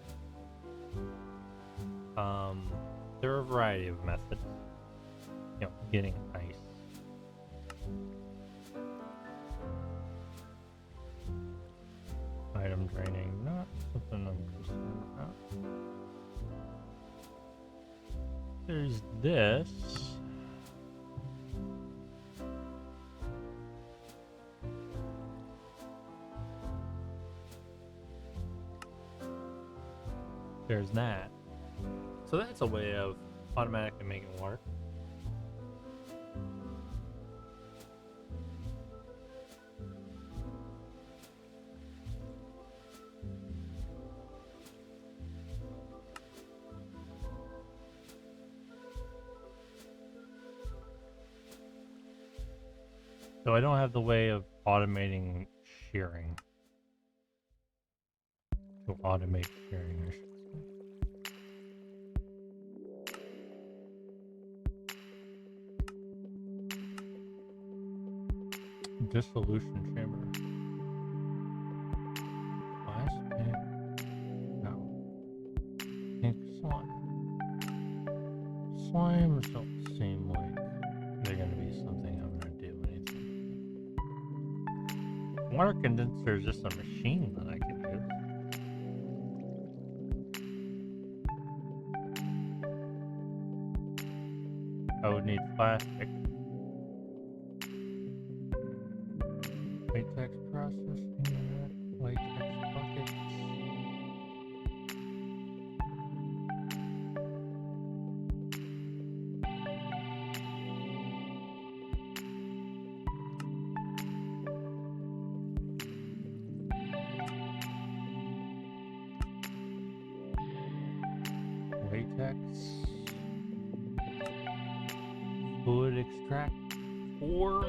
there are a variety of methods, you know, getting ice. Item draining, not something I'm concerned about. There's this. There's that. So that's a way of automatically making water. So I don't have the way of automating shearing. To automate shearing, I should say. Dissolution chamber. Glass pink. No. Pink slime. Slimes don't seem like they're gonna be something I'm gonna do anything. water condenser is just a machine that I can use. I would need plastic. Latex processing unit, latex buckets. Latex. Fluid extract 4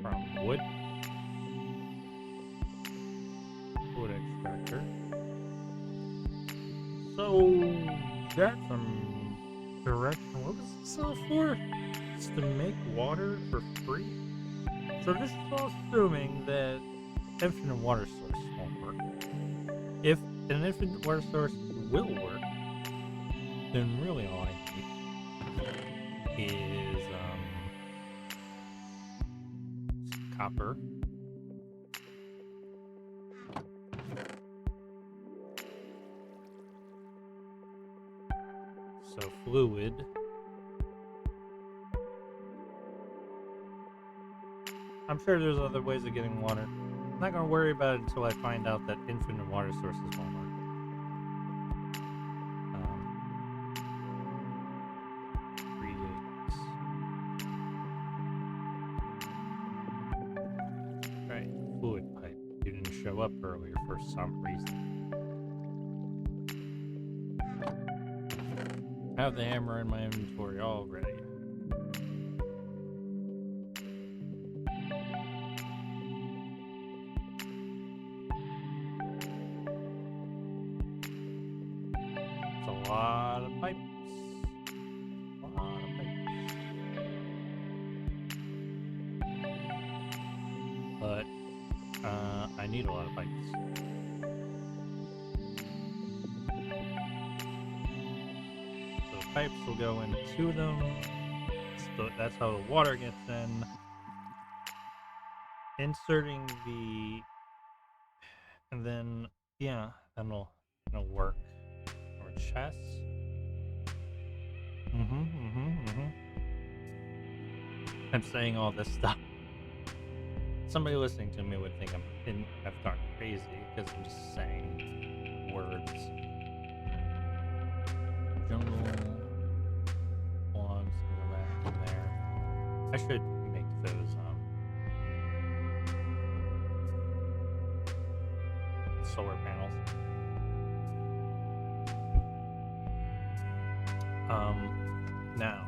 from wood. Wood extractor. So that's some direction. What was it sell for? It's to make water for free. So this is all assuming that infinite water source won't work. If an infinite water source will work, then really all I need is copper. So fluid. I'm sure there's other ways of getting water. I'm not going to worry about it until I find out that infinite water sources won't work. 3 gigs. Right, fluid pipe. You didn't show up earlier for some reason. I have the hammer in my inventory already. It's a lot of pipes. A lot of pipes. But I need a lot of pipes. Pipes will go into them. So that's how the water gets in. Inserting the, and then yeah, then it'll work. Or chest. I'm saying all this stuff. Somebody listening to me would think I've gone crazy because I'm just saying words. Jungle. There. I should make those solar panels. Now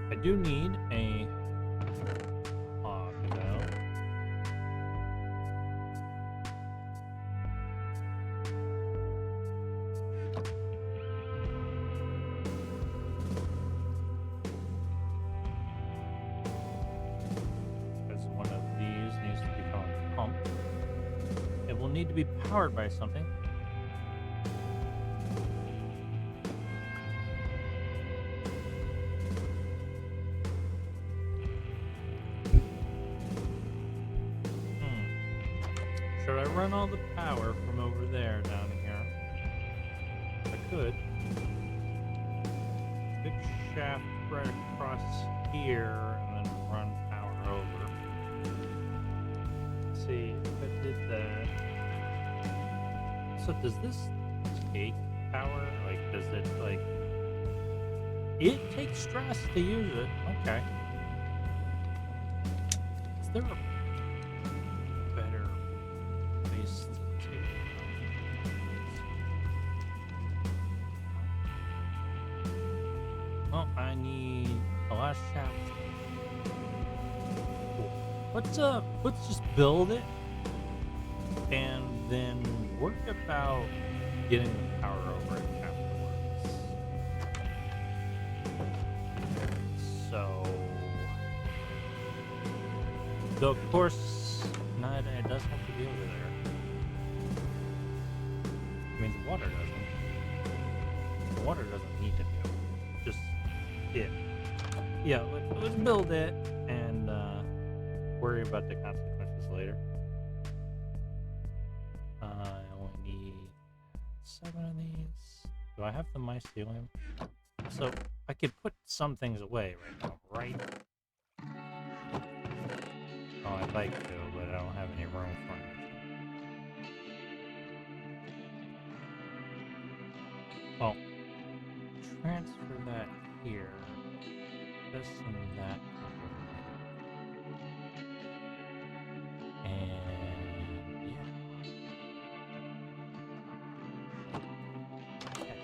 I do need a hog though. Need to be powered by something. Should I run all the power from over there down here? I could. Big shaft right across here and then run power over. Let's see if I did that. So does this take power? Like, does it, like... It takes stress to use it. Okay. Is there a better place to take it? Well, I need a last shaft. Cool. Let's just build it. And then work about getting the power over it afterwards. So, though of course, it does have to be over there. I mean, the water doesn't. The water doesn't need to be over there. Just, yeah, let's build it, and worry about the consequences later. I only need 7 of these. Do I have the mycelium? So I could put some things away right now, right? Oh, I'd like to, but I don't have any room for it. Well, transfer that here. This and that. And yeah. Okay.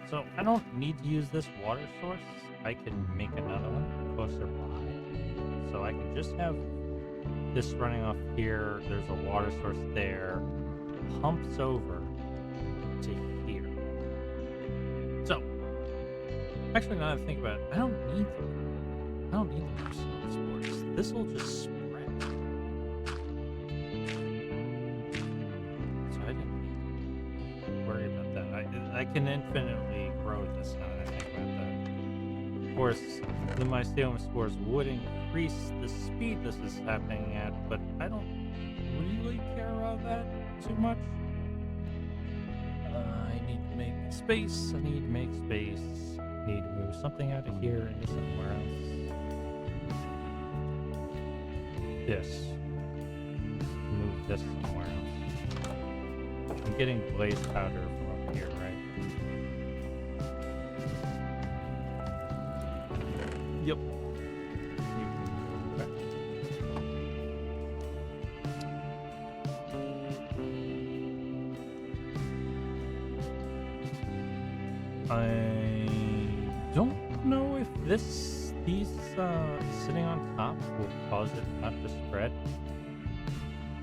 So I don't need to use this water source. I can make another one closer by. So I can just have this running off here. There's a water source there. Pumps over to here. So actually, now that I think about it, I don't need the mycelium spores. This will just spread. So I didn't need to worry about that. I can infinitely grow this now that I think about that. Of course, the mycelium spores would increase the speed this is happening at, but I don't really care about that too much. I need to make space. I need to make space. I need to move something out of here into somewhere else. This. Move this somewhere else. I'm getting blaze powder from up here, right? Yep. I don't know if these sitting on top will cause it not to spread.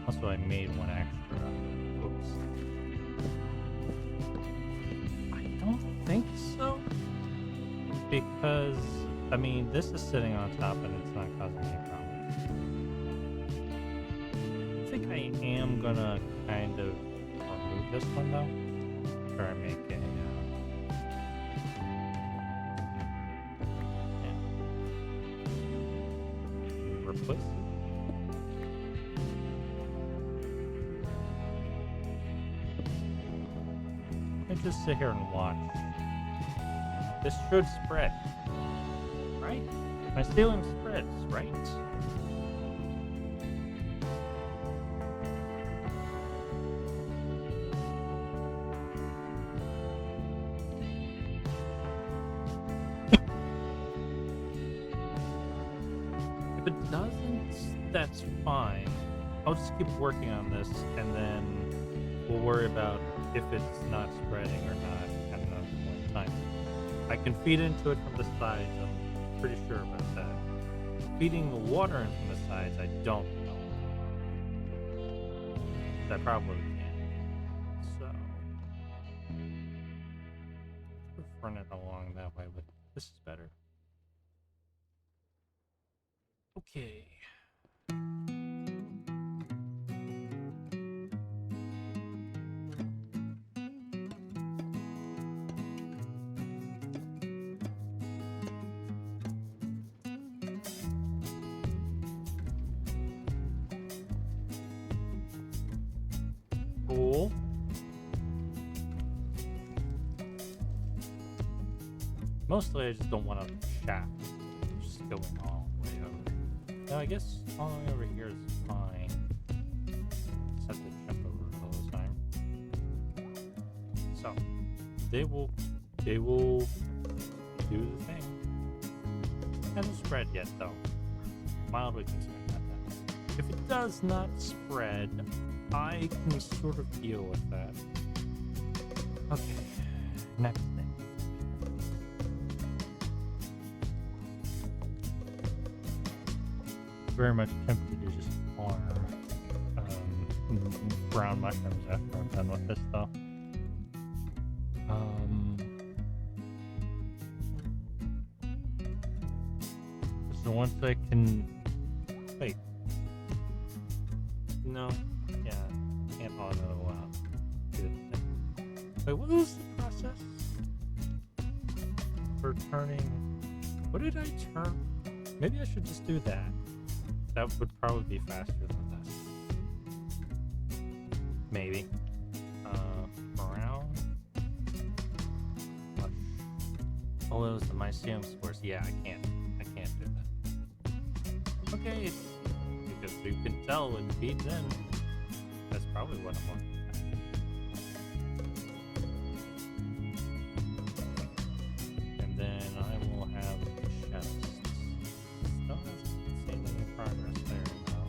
Also, I made one extra. Oops. I don't think so. Because, I mean, this is sitting on top and it's not causing any problem. I think I am gonna kind of remove this one though. Or make a replace it. And just sit here and watch. This should spread. Right? Mycelium spreads, right? If it doesn't, that's fine. I'll just keep working on this, and then we'll worry about if it's not spreading or not at another point in time. I can feed into it from the sides, I'm pretty sure about that. Feeding the water in from the sides, I don't know. I probably can. So, let's run it along that way, but this is better. Okay. Cool. Mostly I just don't want a shaft just going all the way over. Now I guess all the way over here is fine. Just have to jump over all the time. So they will do the thing. Hasn't spread yet though. Mildly concerned about that. If it does not spread, I can sort of deal with that. Okay, next thing. Very much tempted to just farm brown mushrooms after I'm done with this though. So once I can wait. No, yeah, can't auto do the thing. Wait, what was the process for turning? What did I turn? Maybe I should just do that. That would probably be faster than this. Maybe. Brown. Oh, it was the mycelium spores. Yeah, I can't do that. Okay, because you can tell it feeds in. That's probably what I'm looking at. And then I will have chests. Still hasn't seen any progress there now.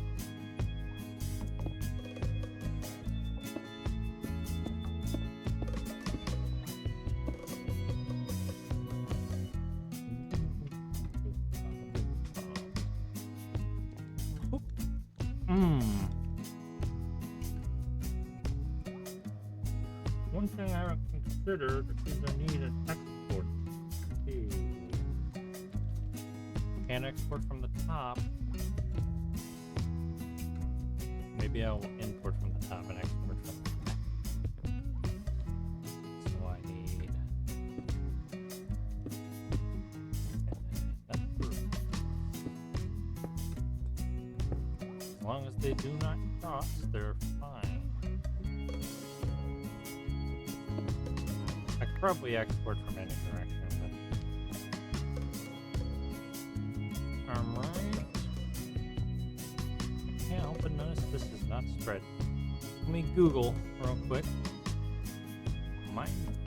One thing I haven't considered is I need an export. Can't export from the top. Maybe I'll import from the top and export from the back. So I need as long as they do not cross, they're fine. I could probably export from any direction, but alright. Can't help but notice this is not spread. Let me Google real quick. Minecraft.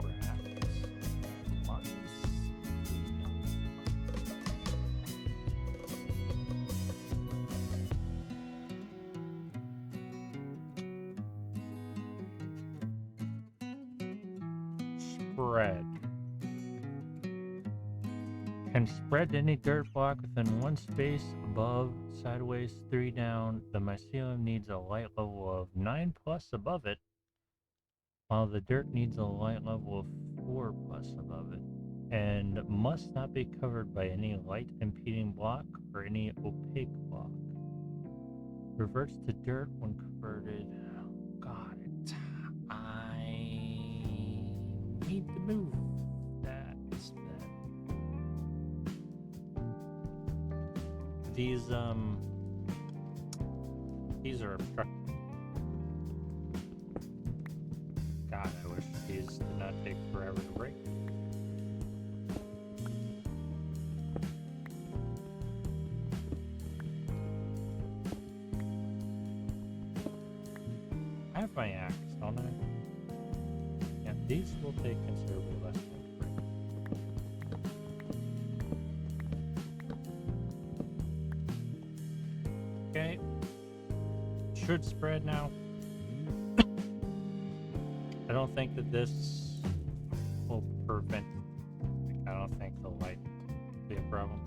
Spread. Can spread any dirt block within one space above, sideways, 3 down. The mycelium needs a light level of 9+ above it, while the dirt needs a light level of 4+ above it, and must not be covered by any light impeding block or any opaque block. Reverts to dirt when converted. Got it. I need to move that. These are obstructed. God, I wish these did not take forever to break. I have my axe, don't I? Yeah, these will take considerably less time to break. Okay. Should spread now. I don't think that this will prevent. I don't think the light will be a problem.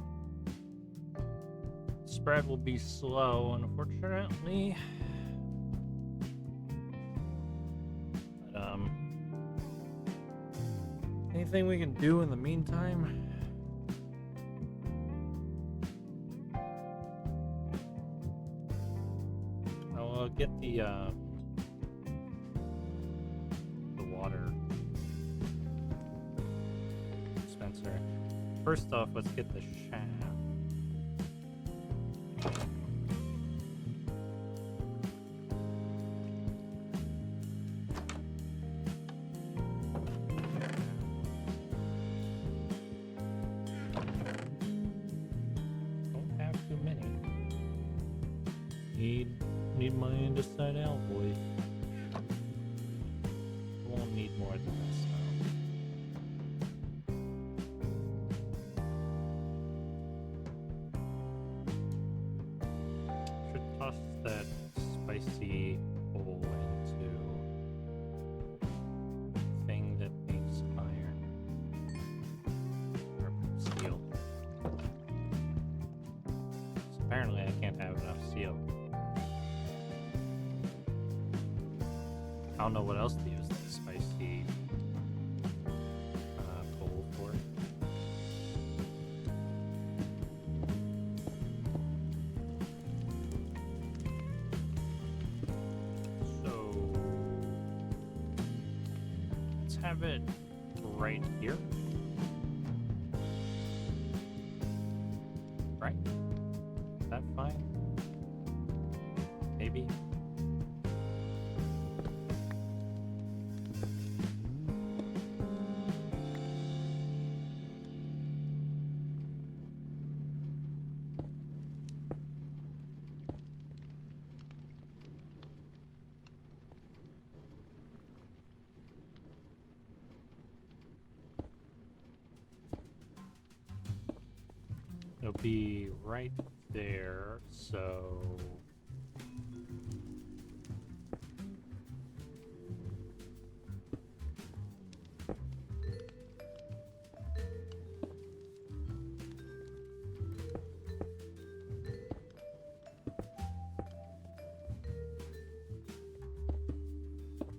Spread will be slow, unfortunately. But anything we can do in the meantime? I'll get the water dispenser. First off, let's get the shaft. Don't have too many. Need my andesite alloy. Won't need more than this now. Should toss that spicy hole into the thing that makes iron. Or steel. So apparently I can't have enough steel. I don't know what else to use the spicy coal for. So let's have it right here. Right? Is that fine? maybe. It'll be right there, so...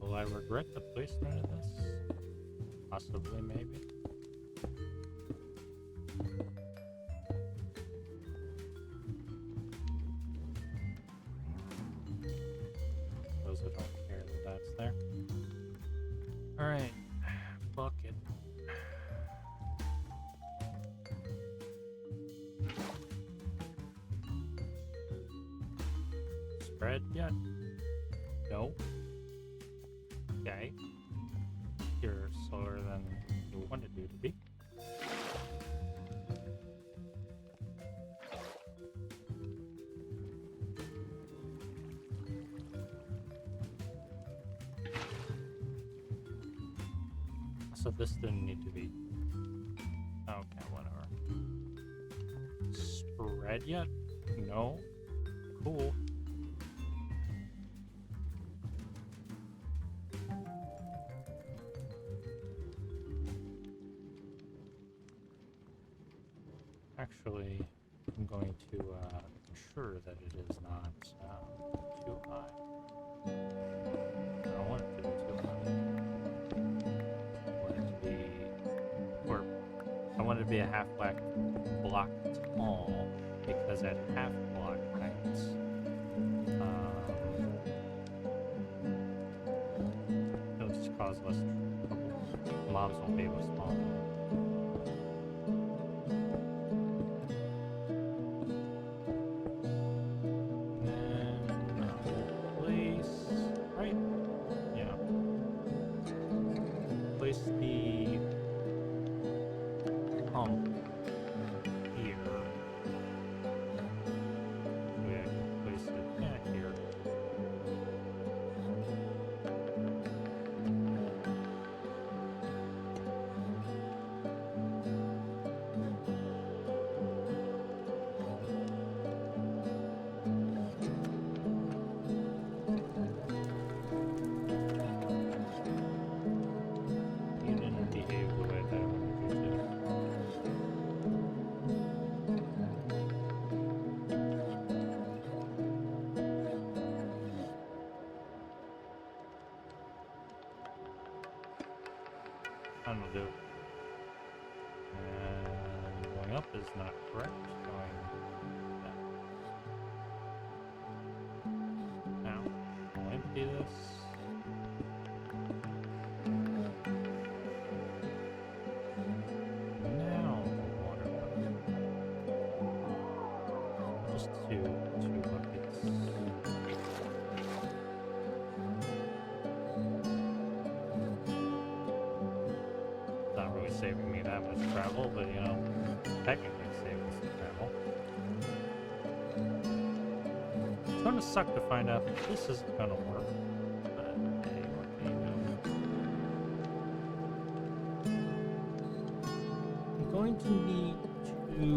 Will I regret the placement of this? Possibly, maybe. Those that don't care that that's there. Alright, bucket. Spread yet? No. Okay. You're slower than you wanted you to be. So this didn't need to be. Okay, whatever. Spread yet? No. Cool. Actually, I'm going to ensure that it is not too high. I don't want it to be too high. I want it to be, or I want it to be a half block tall, because at half block heights, it'll just cause less trouble. Mobs won't be able to spawn. The pump here. So I can place it here. That'll do. And going up is not correct. Going down. Now, I'll empty this. Now the water bucket. Just two buckets. Saving me that much travel, but you know, technically saving some travel. It's gonna suck to find out that this isn't gonna work, but hey, what can you do? I'm going to need to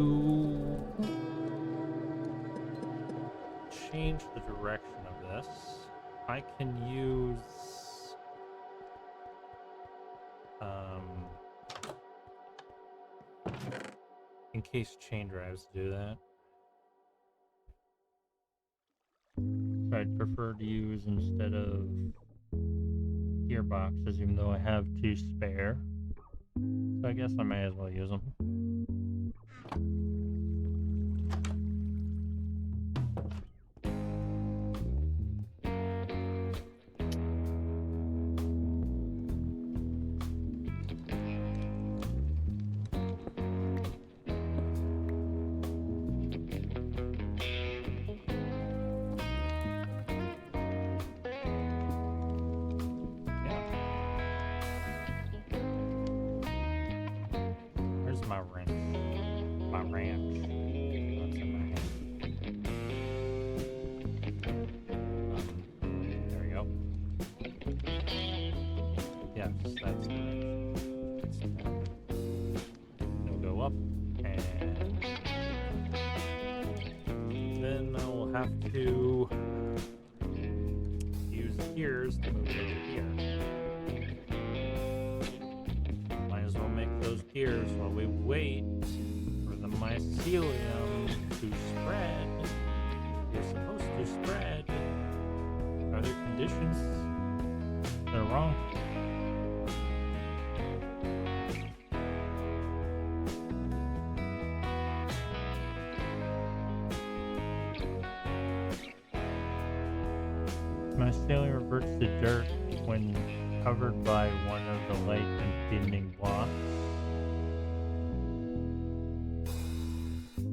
change the direction of this. I can use in case chain drives do that. I'd prefer to use instead of gearboxes, even though I have two spare. So I guess I may as well use them. to use gears to move it over here. Might as well make those gears while we wait for the mycelium to spread. You're supposed to spread. Are there conditions that are wrong? Mycelium reverts to dirt when covered by one of the light impeding blocks.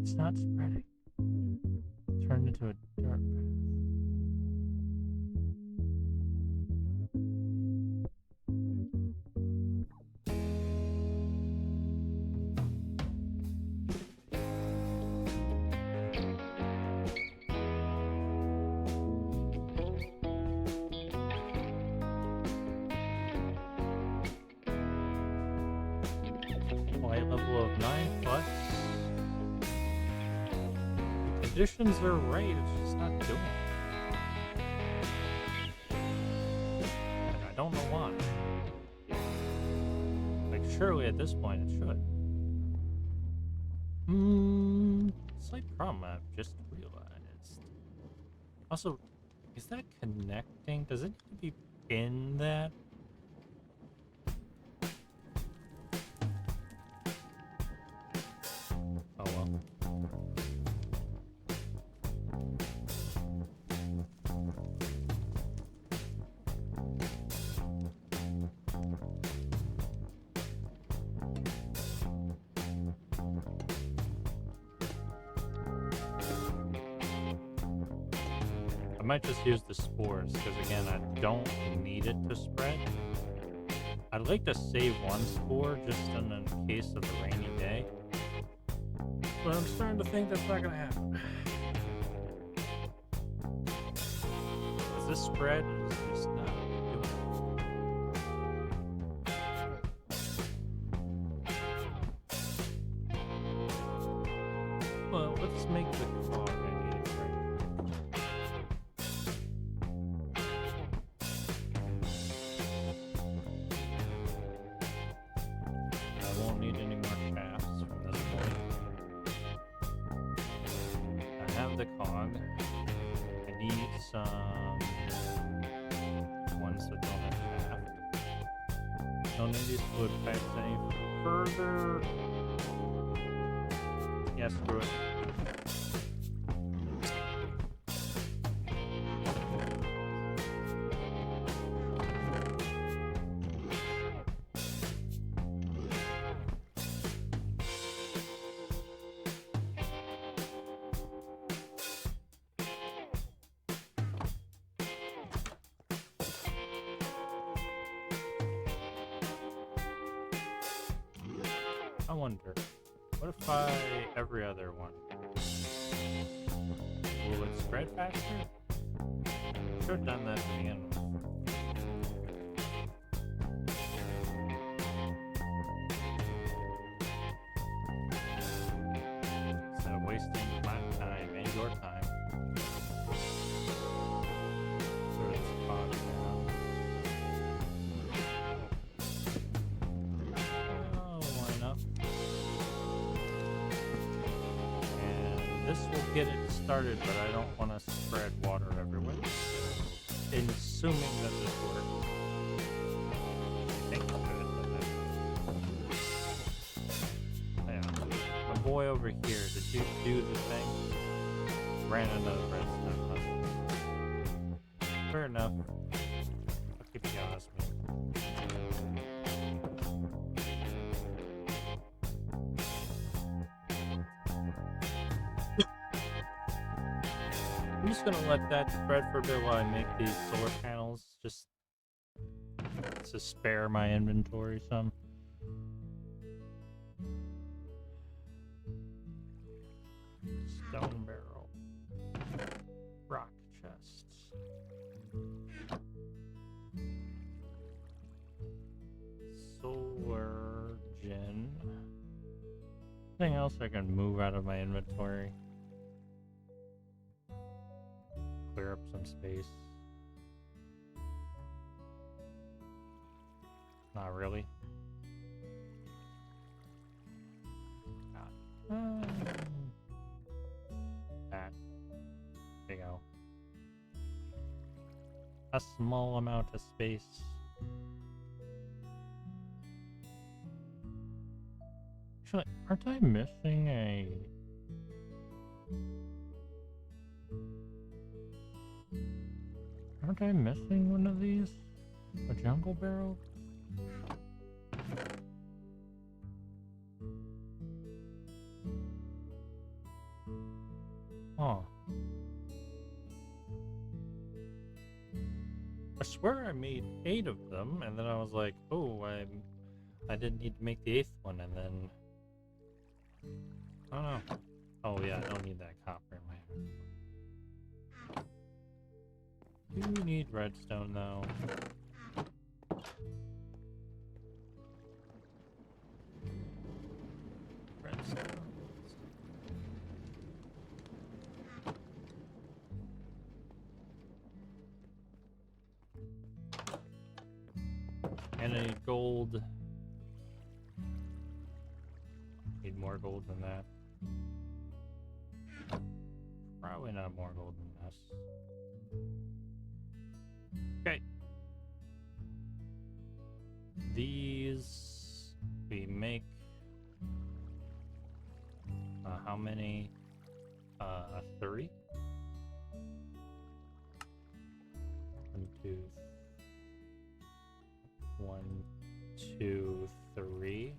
It's not spreading. It turned into a dirt path. Light level of 9 plus. The conditions are right, it's just not doing it. And I don't know why. Like, surely at this point it should. Slight problem I've just realized. Also, is that connecting? Does it need to be in that? Oh well. I might just use the spores, because again, I don't need it to spread. I'd like to save one spore just in the case of a rainy day. But I'm starting to think that's not gonna happen. Is this spread? Is just not doing it. Well, let's make the cog I need right. I won't need any more shafts from this point. I have the cog. I need some ones that don't have shaft. Don't need these fluid pipes any further. Yeah, screw it. I wonder, what if I every other one? Will it spread faster? Should have done that to begin with. Instead of wasting my time and your time. Sort of spot now. Oh, why not? This will get it started, but I don't want to spread water everywhere. Assuming that this works. I think it could, but yeah. My boy over here, did you do the thing? Ran another redstone, huh? Fair enough. I'll keep you honest with me. I'm just gonna let that spread for a bit while I make these solar panels, just to spare my inventory some. Stone barrel. Rock chests. Solar gen. Anything else I can move out of my inventory? clear up some space. Not really. That. There you go. A small amount of space. Actually, aren't I missing a... Aren't I missing one of these? A jungle barrel? Huh. I swear I made 8 of them, and then I was like, oh, I didn't need to make the 8th one, and then... I don't know. Oh yeah, I don't need that copper in my hand. Do need redstone, though. Redstone. And I need gold. Need more gold than that. Probably not more gold than this. Okay. These we make how many? 3? 1, 2, 3.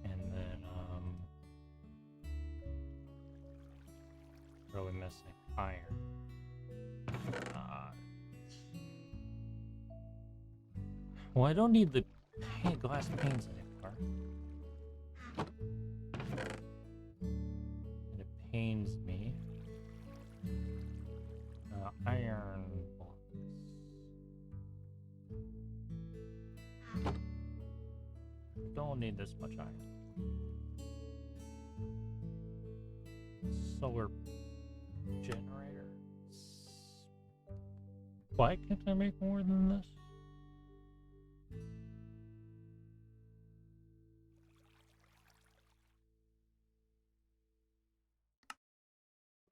And then what are we missing? Iron. Well, I don't need the glass panes anymore. And it pains me. Iron blocks. Don't need this much iron. Solar generator. Why can't I make more than this?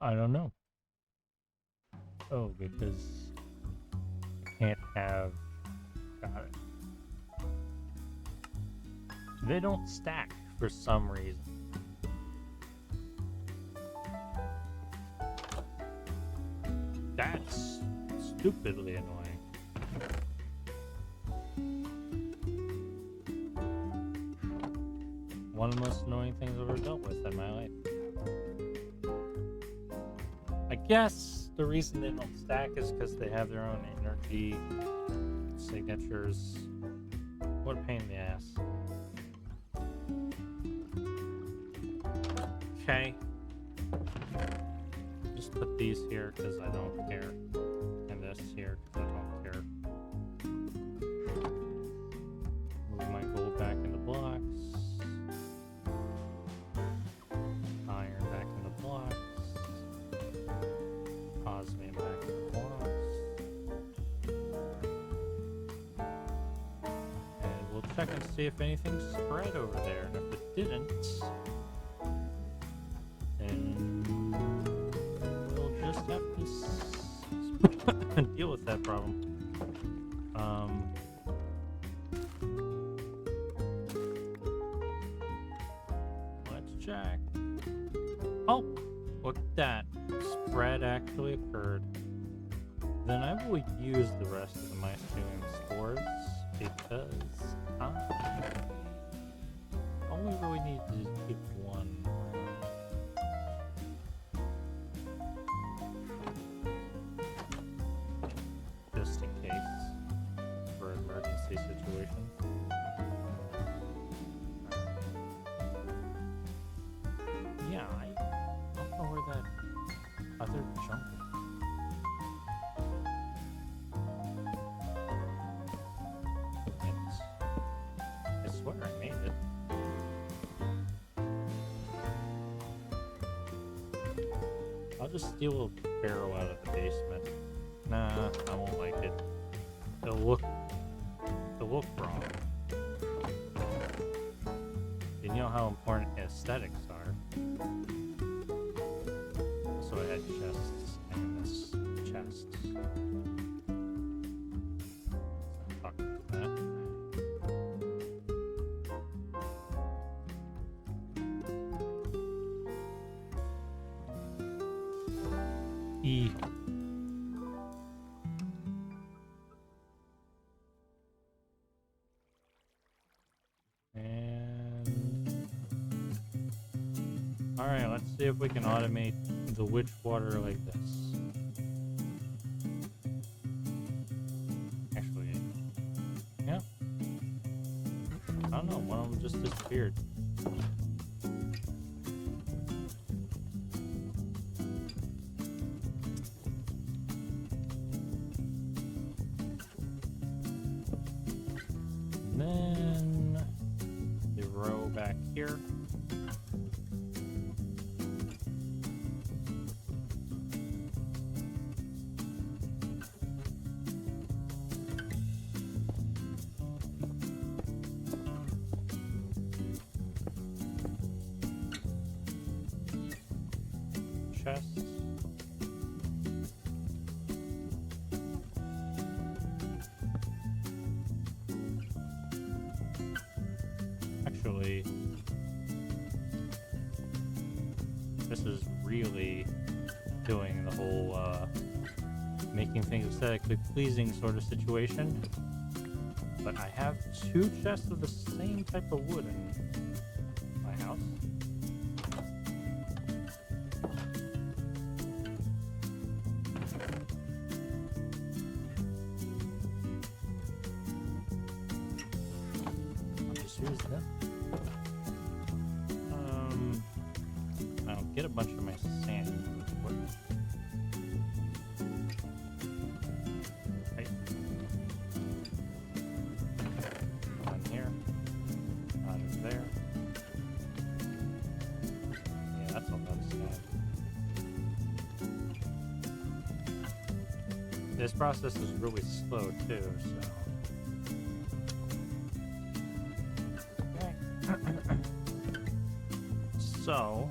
I don't know. Oh, because I can't have... Got it. They don't stack for some reason. That's stupidly annoying. One of the most annoying things I've ever dealt with in my life. I guess the reason they don't stack is because they have their own energy signatures. What a pain in the ass. Okay. Just put these here because I don't care. And this here because I don't care. Move my gold back into blocks. Iron back into blocks. Osmium back into blocks. And we'll check and see if anything spread over there. And if it didn't, then we'll just have to deal with that problem. Let's check. Oh, look at that. Spread actually occurred. Then I will use the rest of the mycelium spores because I only really need to keep one. Just in case for emergency situations. Yeah, I don't know where that other junk is. I swear I made it. I'll just steal a barrel out of the basement. Nah, I won't like it. It'll look wrong. You know how important aesthetics are. So I had chests and this chest. Talk about that. E. Alright, let's see if we can automate the witch water like this. Actually, yeah. I don't know, one of them just disappeared. And then the row back here. Chests. Actually, this is really doing the whole making things aesthetically pleasing sort of situation. But I have 2 chests of the same type of wood in my house. Use them. I'll get a bunch of my sand. Right. One here. Out of there. Yeah, that's a lot of sand. This process is really slow too, so. So,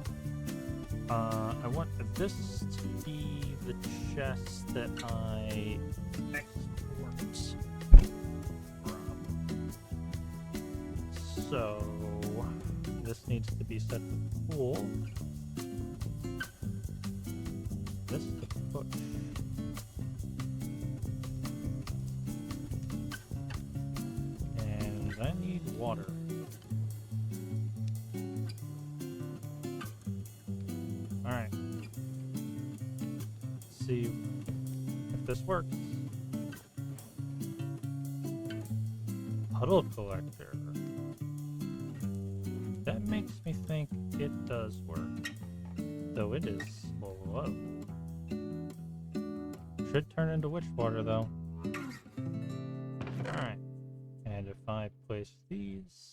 I want this to be the chest that I export from. So, this needs to be set to full. This to push. And I need water. Alright. See if this works. Puddle collector. That makes me think it does work. Though it is slow. Should turn into witch water though. Alright. And if I place these.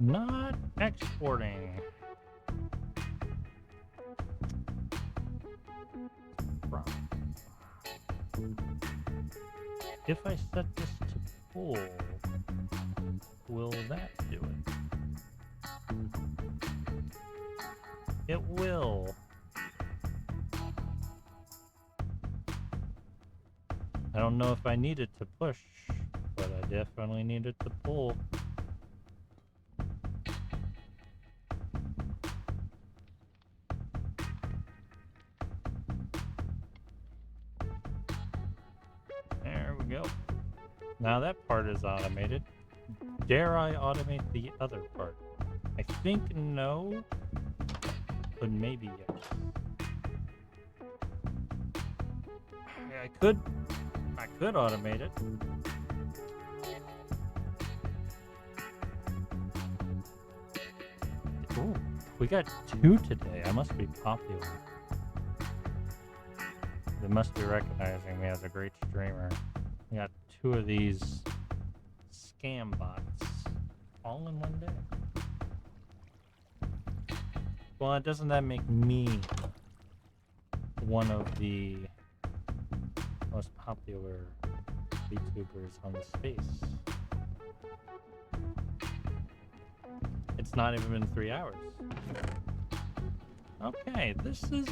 Not exporting. If I set this to full, will that do it? It will. I don't know if I need it to push, but I definitely need it to pull. There we go. Now that part is automated. Dare I automate the other part? I think no, but maybe yes. I could I could automate it. Ooh, we got 2 today. I must be popular. They must be recognizing me as a great streamer. We got 2 of these scam bots all in one day. Well, doesn't that make me one of the most popular YouTubers on the space? It's not even been 3 hours. Okay, this is,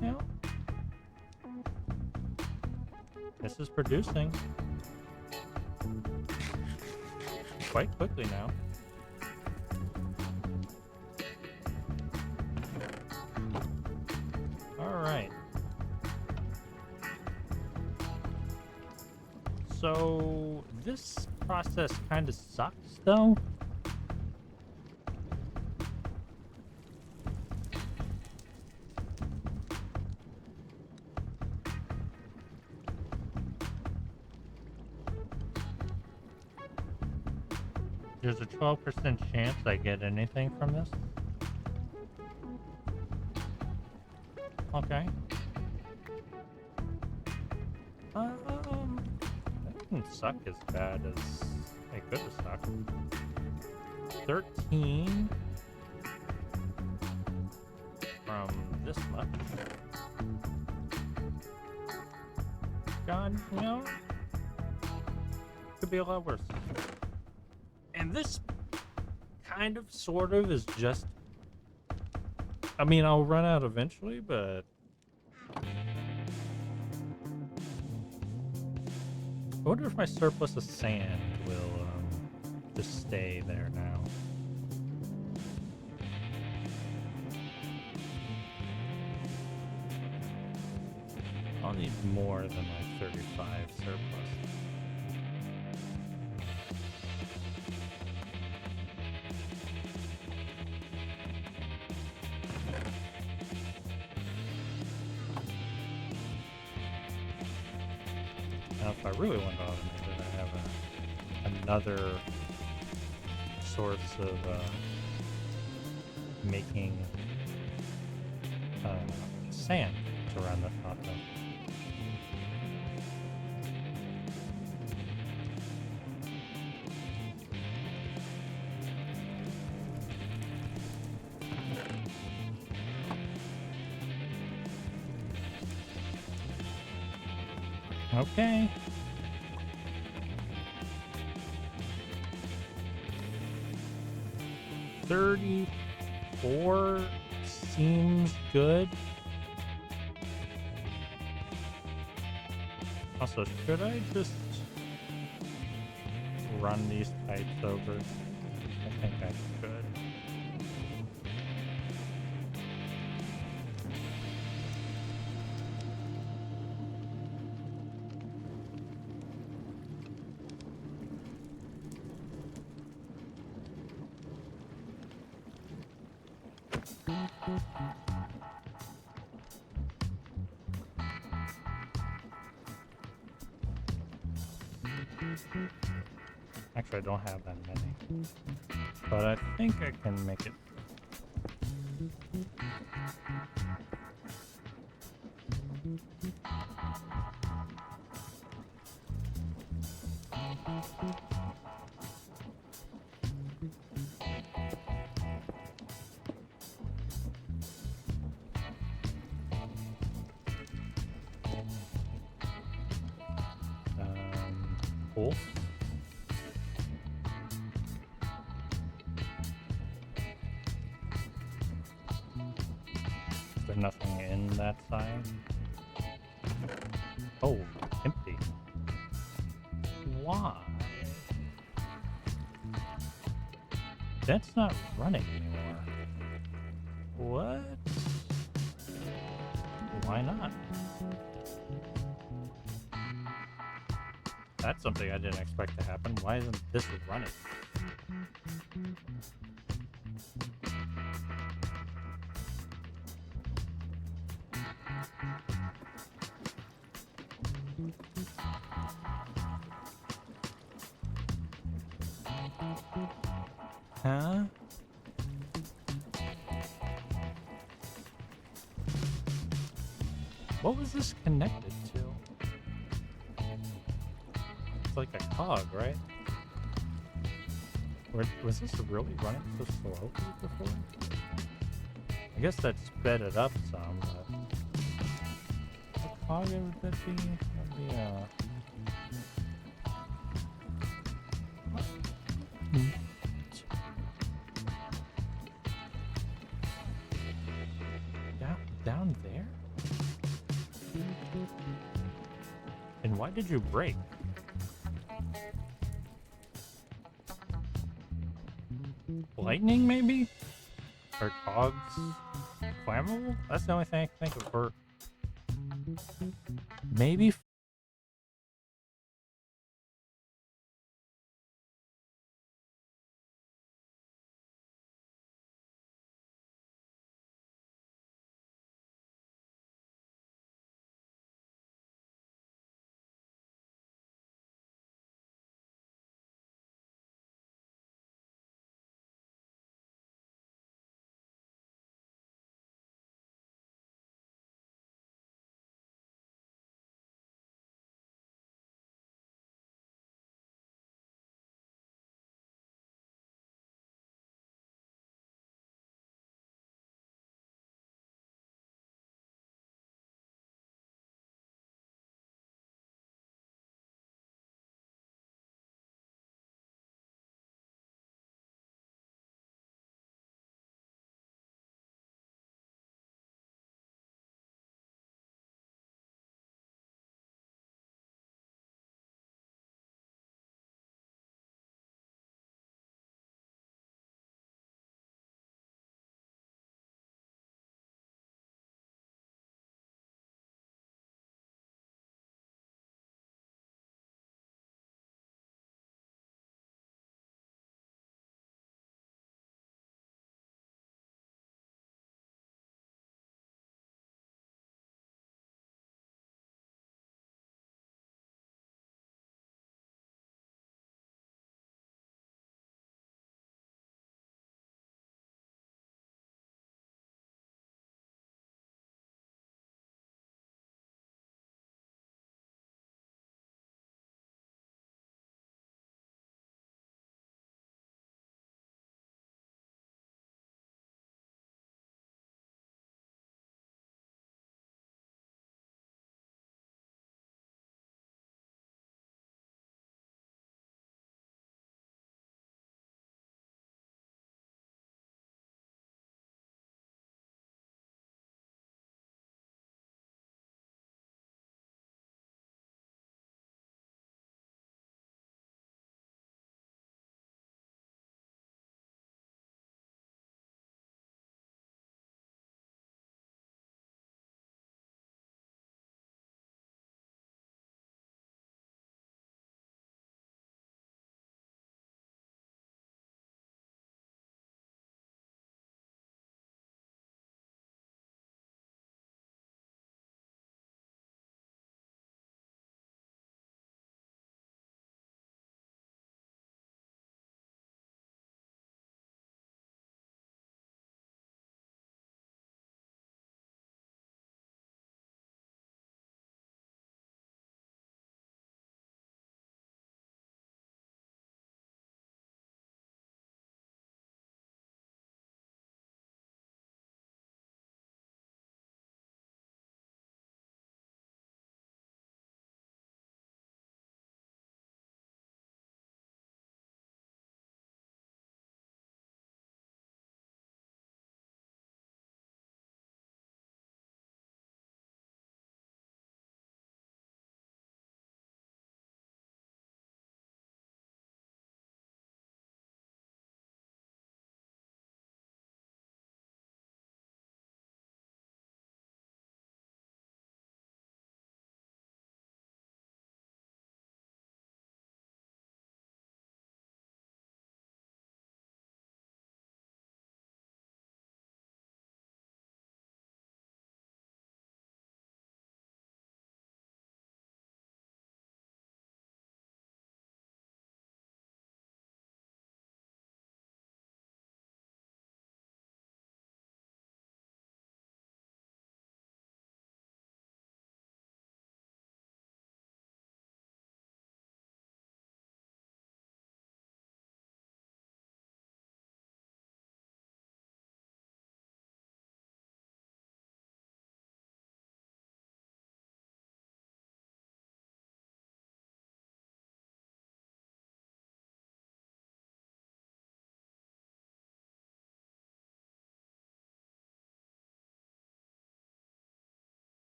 you know, this is producing quite quickly now. Alright. So, this process kind of sucks, though. There's a 12% chance I get anything from this. Okay. That didn't suck as bad as it could have sucked. 13 from this much. God, you know, could be a lot worse. And this kind of, sort of, is just... I mean, I'll run out eventually, but... I wonder if my surplus of sand will just stay there now. I'll need more than my 35 surplus. Now, if I really want to automate it, I have another source of making sand to run the top of. Okay. $34 seems good. Also, should I just run these pipes over? I think I should. Actually, I don't have that many, but I think I can make it. Cool. Is there nothing in that side? Oh, empty. Why? That's not running anymore. What? Why not? That's something I didn't expect to happen. Why isn't this running? Huh? What was this connected to? It's like a cog, right? Was this really running so slowly before? I guess that sped it up some, but what cog would that be? That'd be Hmm. Down there? And why did you break? Lightning, maybe? Or cogs flammable? That's the only thing I can think of. Or maybe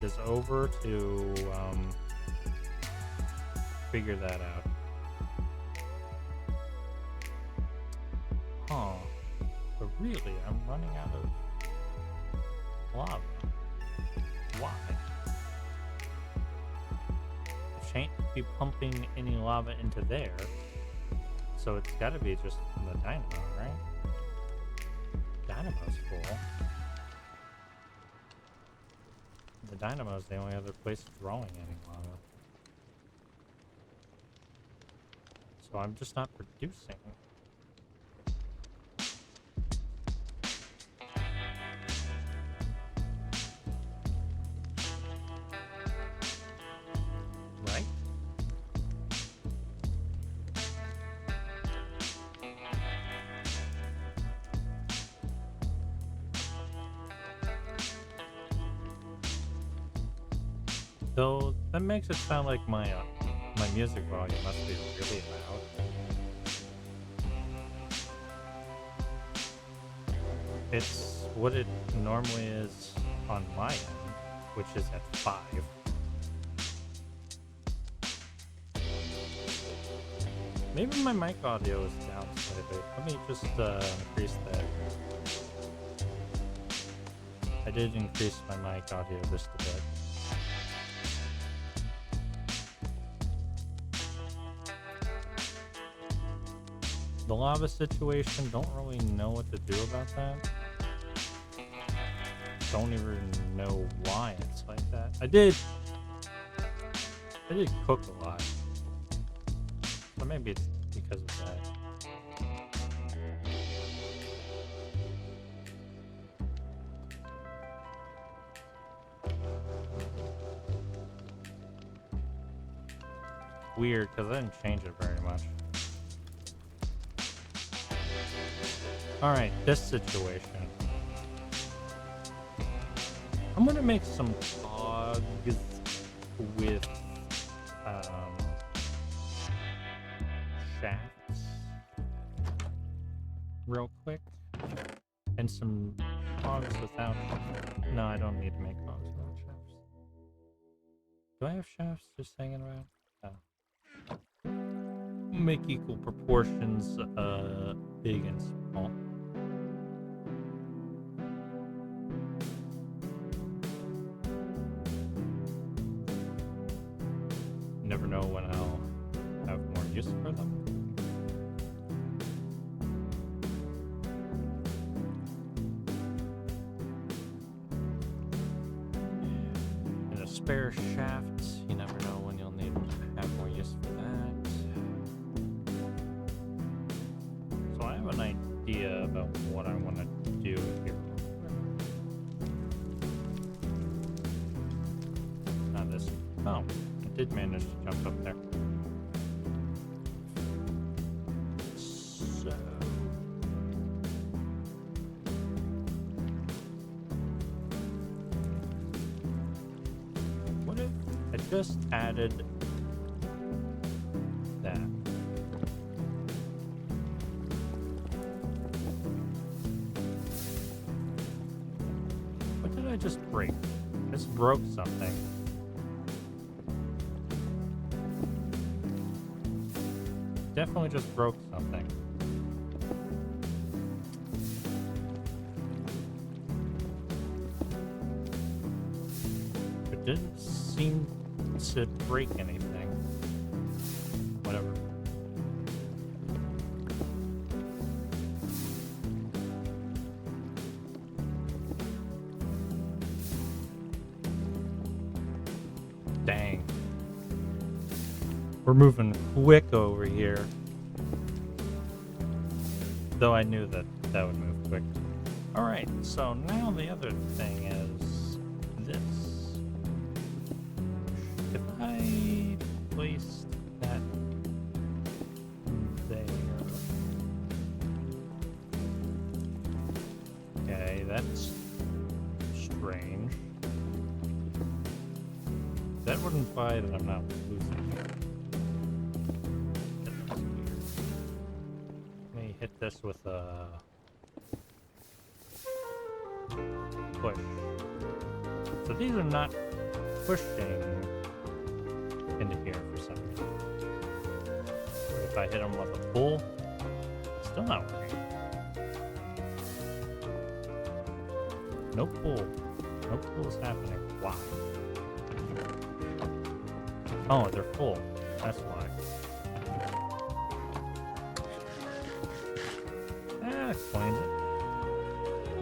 this over to figure that out. Huh. But really, I'm running out of lava. Why? I can't be pumping any lava into there. So it's gotta be just the dynamo, right? Dynamo's full. The dynamo's the only other place drawing any lava. So I'm just not producing. Right? So that makes it sound like my music volume must be really loud. It's what it normally is on my end, which is at 5. Maybe my mic audio is down slightly. Let me just increase that. I did increase my mic audio just a bit. The lava situation, don't really know what to do about that. Don't even know why it's like that. I did cook a lot. So maybe it's because of that. Weird, because I didn't change it very much. Alright, this situation. I'm gonna make some cogs with shafts real quick. And some cogs without. No, I don't need to make cogs without shafts. Do I have shafts just hanging around? No. Make equal proportions, big and small. Never know when I'll have more use for them. And a spare shaft, you never know when you'll need to have more use for that. So I have an idea about what I want to do here. Not this. Oh. Did manage to jump up there. So what if I just added that? What did I just break? I just broke something. Definitely just broke something. It didn't seem to break anything. Whatever. Dang. We're moving quick over here. Though I knew that that would move quick. Alright, so now the other thing is this. If I placed that there. Okay, that's strange. That would imply that I'm not losing here. Hit this with a push. So these are not pushing into here for some reason. But if I hit them with a pull, it's still not working. No pull. No pull is happening. Why? Oh, they're full. That's why. That explains it.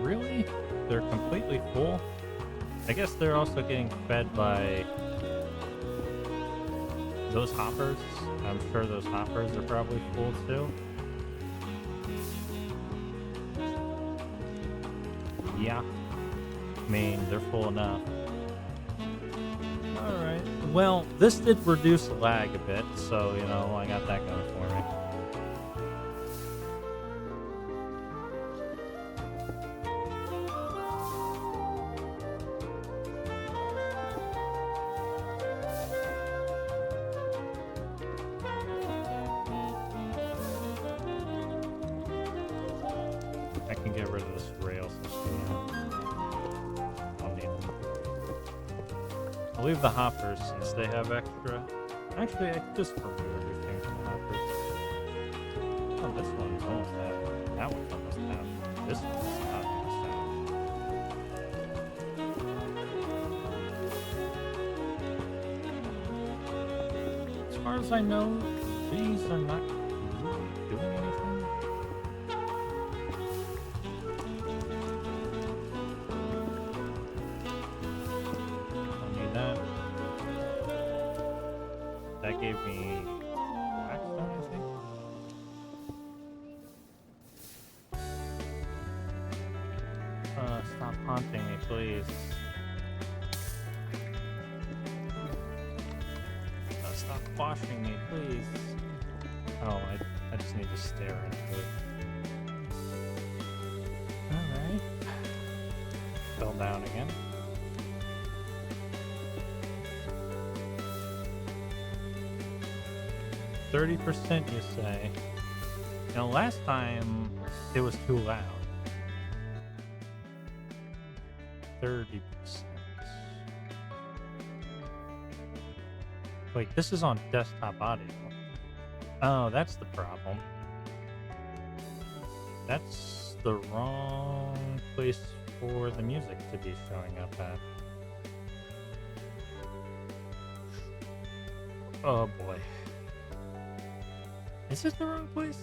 Really? They're completely full? I guess they're also getting fed by those hoppers. I'm sure those hoppers are probably full too. Yeah. I mean, they're full enough. Alright. Well, this did reduce the lag a bit, so, you know, I got that going for me. I can get rid of this rail system now. I'll need them. I'll leave the hoppers since they have extra. Actually, I just remove everything from the hoppers. Oh, this one's almost out. That one's almost out. This one's not almost out. As far as I know, these are not doing anything. That gave me blackstone, I think. Stop haunting me, please. Stop washing me, please. Oh, I just need to stare into it. Alright. Fell down again. 30%, you say? You know, last time it was too loud. 30%. Wait, this is on desktop audio. Oh, that's the problem. That's the wrong place for the music to be showing up at. Oh boy. Is this the wrong place?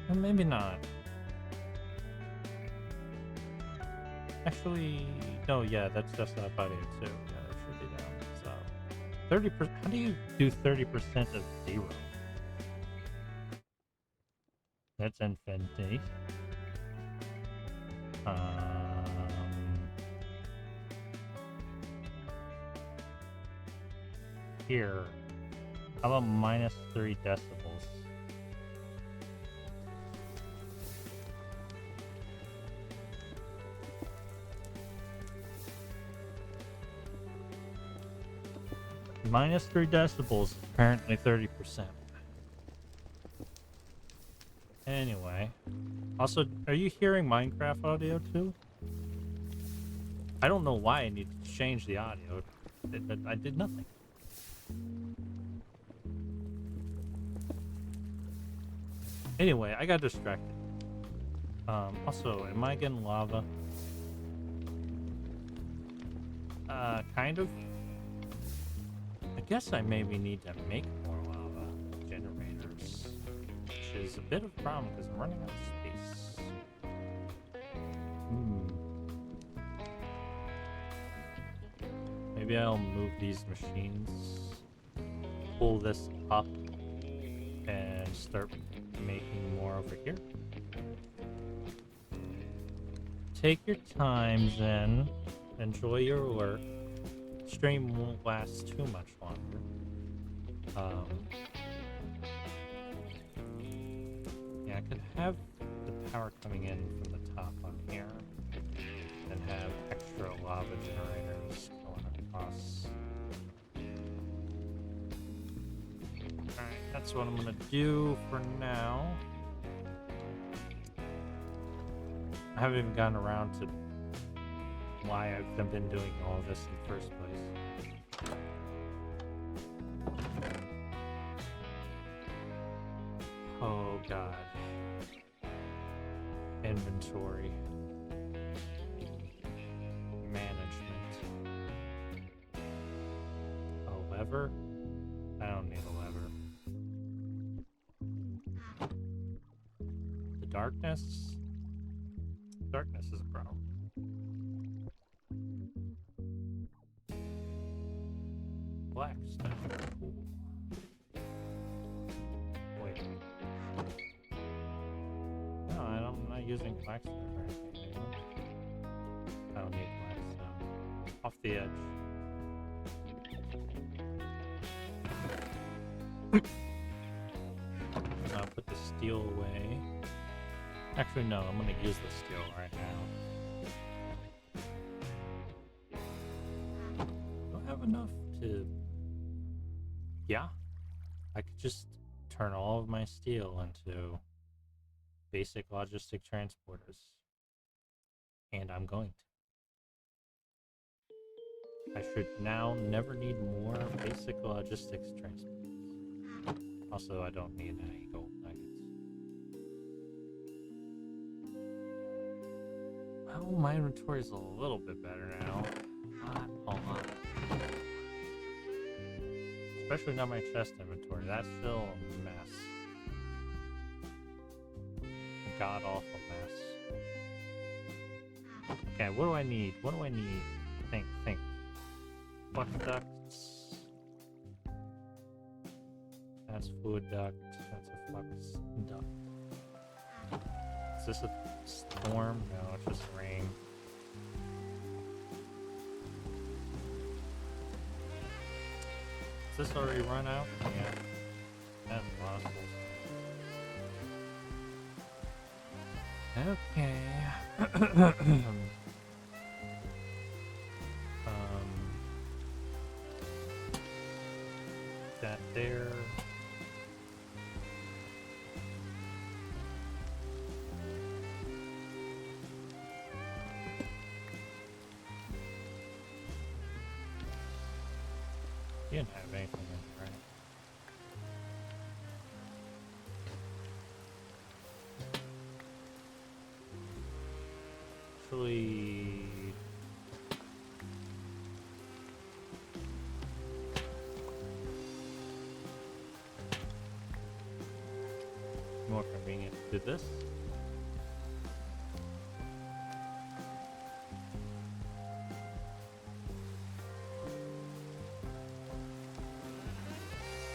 Or maybe not. Actually, no, yeah, that's just that audio too. Yeah, that should be down. So, 30%. How do you do 30% of 0? That's infinity. Here, how about minus 3 decibels? Minus 3 decibels, apparently 30%. Anyway, also, are you hearing Minecraft audio too? I don't know why I need to change the audio. I did nothing. Anyway, I got distracted. Also, am I getting lava? Kind of. I guess I maybe need to make more lava generators, which is a bit of a problem because I'm running out of space. Maybe I'll move these machines, pull this up, and start making more over here. Take your time, Zen. Enjoy your work. Stream won't last too much longer. Yeah, I could have the power coming in from the top on here, and have extra lava generators going across. Alright, that's what I'm gonna do for now. I haven't even gotten around to why I've been doing all this in the first place. Oh god. Inventory. Management. A lever? I don't need a lever. The darkness? Darkness is a problem. Black stuff. Cool. Wait. No, I'm not using black stuff or anything anymore. I don't need black stuff. Off the edge. I'll put the steel away. Actually, no, I'm gonna use the steel right now. Do I have enough to... Yeah. I could just turn all of my steel into basic logistic transporters. And I'm going to. I should now never need more basic logistics transporters. Also, I don't need any gold nuggets. Well, my inventory is a little bit better now. Not a lot. Especially not my chest inventory. That's still a mess. God awful mess. Okay, what do I need? What do I need? Think. Flux ducts. That's fluid duct. That's a flux duct. Is this a storm? No, it's just rain. Is this already run out? Yeah. That's possible. Okay. That there. You didn't have anything in it, right? Actually, more convenient to do this.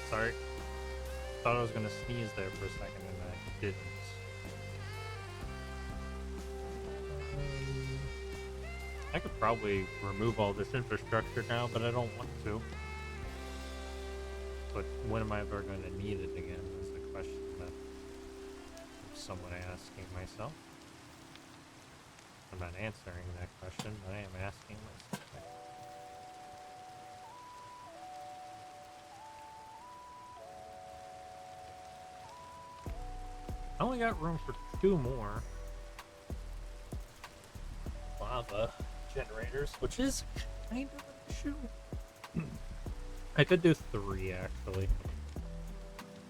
Sorry. Thought I was gonna sneeze there for a second and I didn't. I could probably remove all this infrastructure now, but I don't want to. But when am I ever going to need it again is the question that I'm somewhat asking myself. I'm not answering that question, but I am asking myself. I only got room for 2 more lava generators, which is kind of an issue. I could do 3 actually.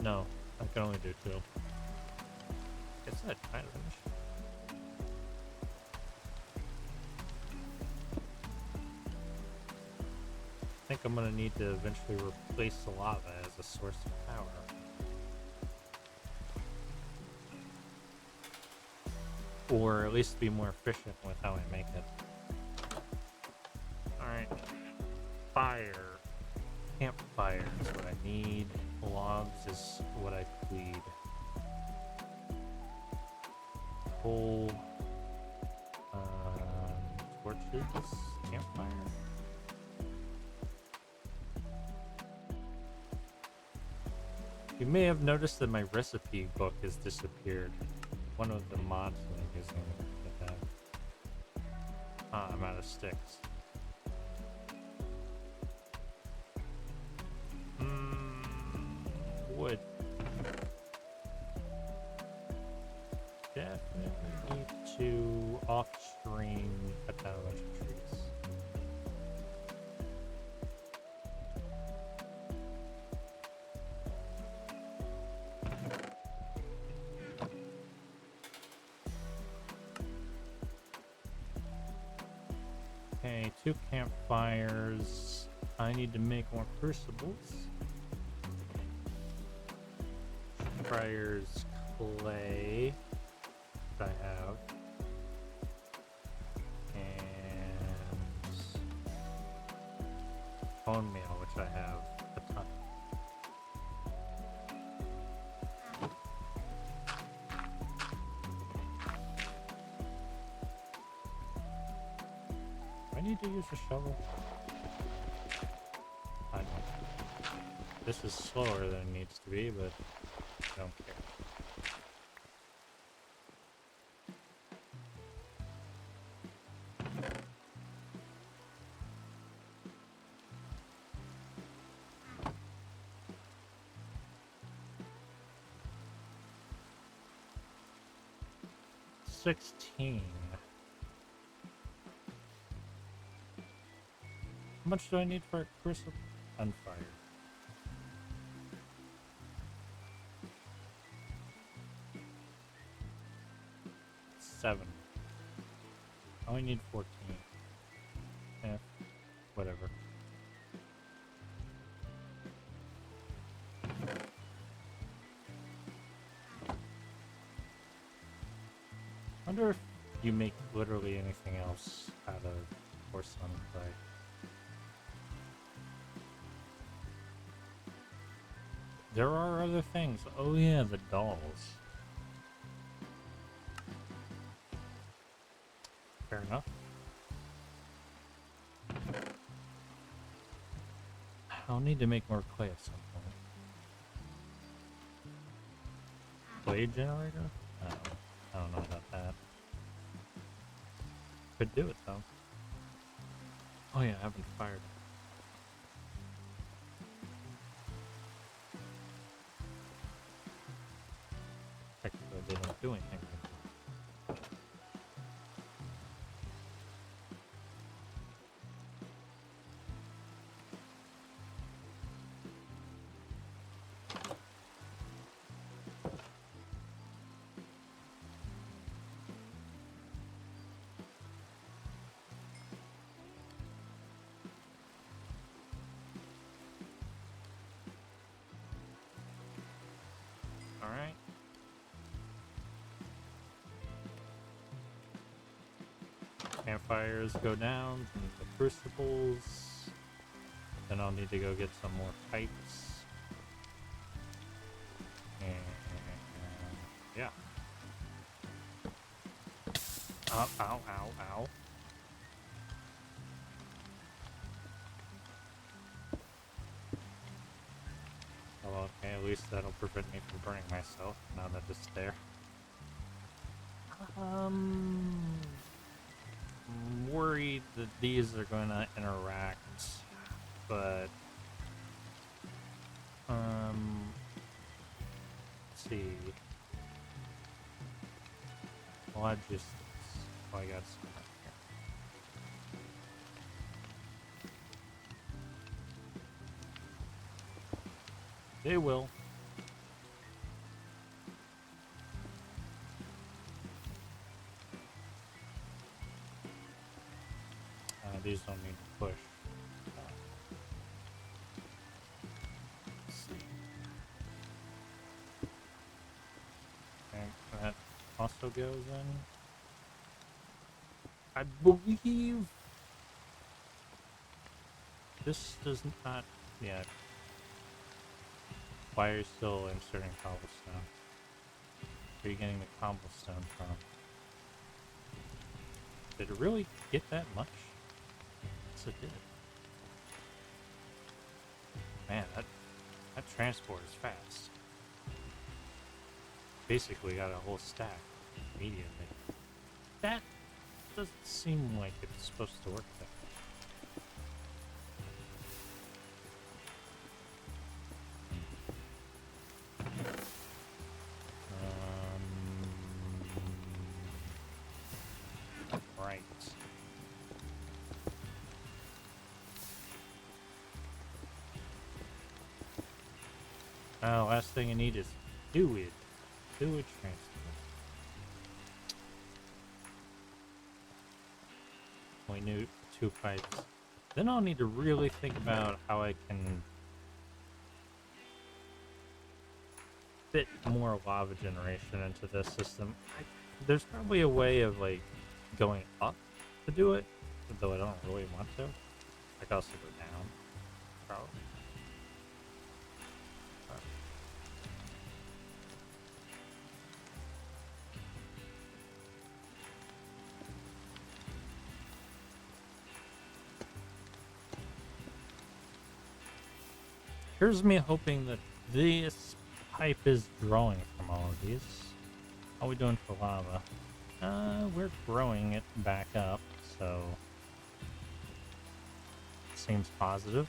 No, I can only do 2. It's that kind of an issue. I think I'm gonna need to eventually replace the lava as a source of power. Or at least be more efficient with how I make it. Alright. Fire. Campfire is what I need. Logs is what I plead. Coal. Torches. Campfire. You may have noticed that my recipe book has disappeared. One of the mods I'm using with that. Ah, I'm out of sticks. Wood. Definitely need to off-stream cut down a bunch of trees. Okay, 2 campfires. I need to make more crucibles. Friar's clay that I have. And bone meal, which I have a ton. Do I need to use a shovel? I don't. This is slower than it needs to be, but I don't care. $16. How much do I need for a crucible? On fire. 7. I only need 14. Eh, whatever. Wonder if you make literally anything else out of porcelain clay. There are other things. Oh yeah, the dolls. Fair enough. I'll need to make more clay at some point. Clay generator? I don't know about that. Could do it though. Oh yeah, I haven't fired it. Technically, they don't do anything. Alright. Campfires go down, and the crucibles. Then I'll need to go get some more pipes. And yeah. Ow, ow, ow, ow. Oh, okay, at least that'll prevent me from burning myself now that it's there. I'm worried that these are going to interact, but let's see. Logistics. Oh, I got some right here. They will. These don't need to push. Let's see. And that also goes in. I believe this does not. Yeah. Why are you still inserting cobblestone? Where are you getting the cobblestone from? Did it really get that much? Yes, it did. Man, that transport is fast. Basically got a whole stack immediately. That doesn't seem like it's supposed to work that way. Right. Last thing I need is fluid transport. only need 2 fights. Then I'll need to really think about how I can fit more lava generation into this system. There's probably a way of like going up to do it, though I don't really want to. I could also go down, probably. Here's me hoping that this pipe is drawing from all of these. How are we doing for lava? We're growing it back up, so seems positive.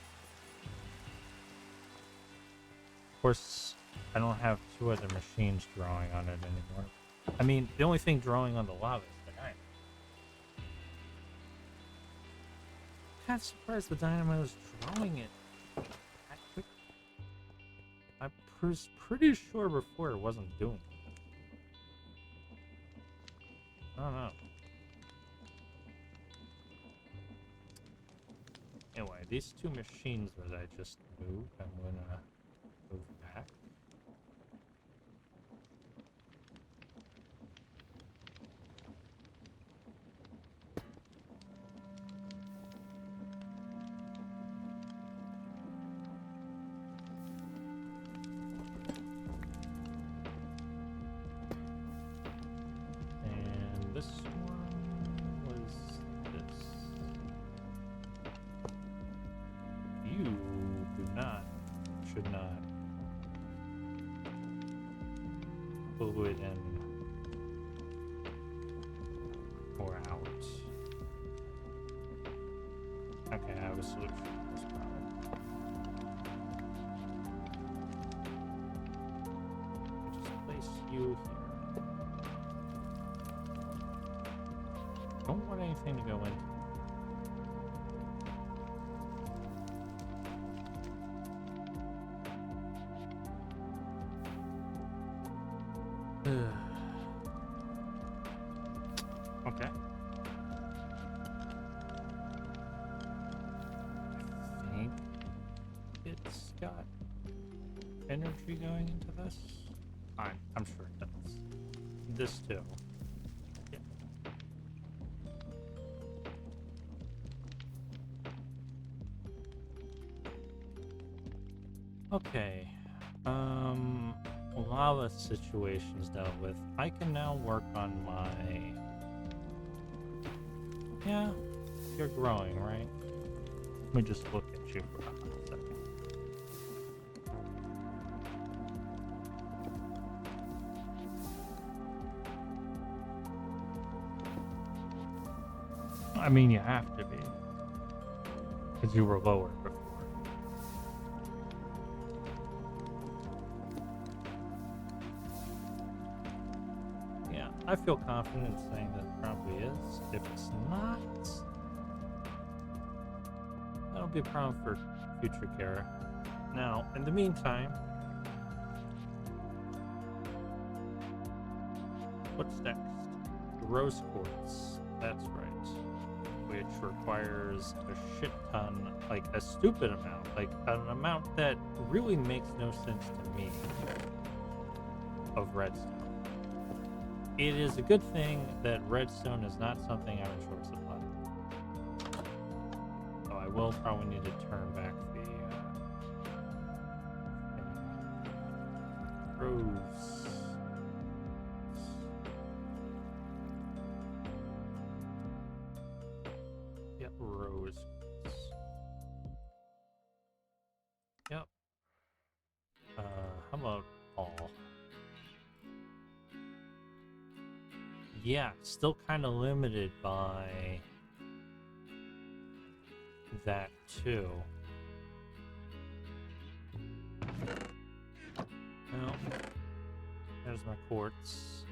Of course, I don't have 2 other machines drawing on it anymore. I mean, the only thing drawing on the lava is the dynamite. I'm surprised the dynamite was drawing it that quick. I was pretty sure before it wasn't doing it. I don't know. Anyway, these 2 machines that I just moved, I'm gonna move back. And this one was this. You should not pull it in or out. Okay, I have a solution to this problem. I just place you here. Don't want anything to go in. Okay. I think it's got energy going into this. I'm sure it does. This too. Yeah. Okay. Lava situations dealt with. I can now work on my... Yeah, you're growing, right? Let me just look at you for a second. I mean, you have to be. Because you were lower before. Yeah, I feel confident in saying that it probably is. If it's not, that'll be a problem for future care. Now, in the meantime, what's next? Rose quartz. That's right. Which requires a shit ton, like a stupid amount, like an amount that really makes no sense to me, of redstone. It is a good thing that redstone is not something I'm in short supply. So I will probably need to turn back the rose. Yep, rose. Yep. How about all? Yeah, still kind of limited by that too. Well, there's my quartz.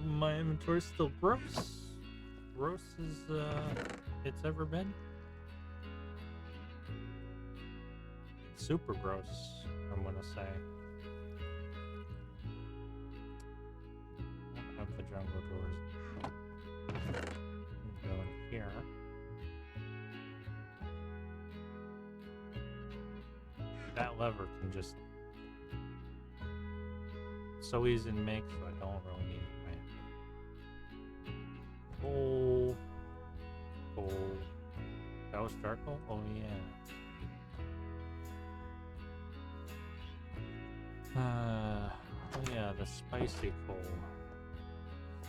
My inventory's still gross. Gross as it's ever been. Super gross, I'm gonna say. I don't have the jungle drawers. Go in here. That lever can just so easy to make, so I don't really need it. Coal. Coal. That was charcoal? Oh yeah. Oh yeah, the spicy coal.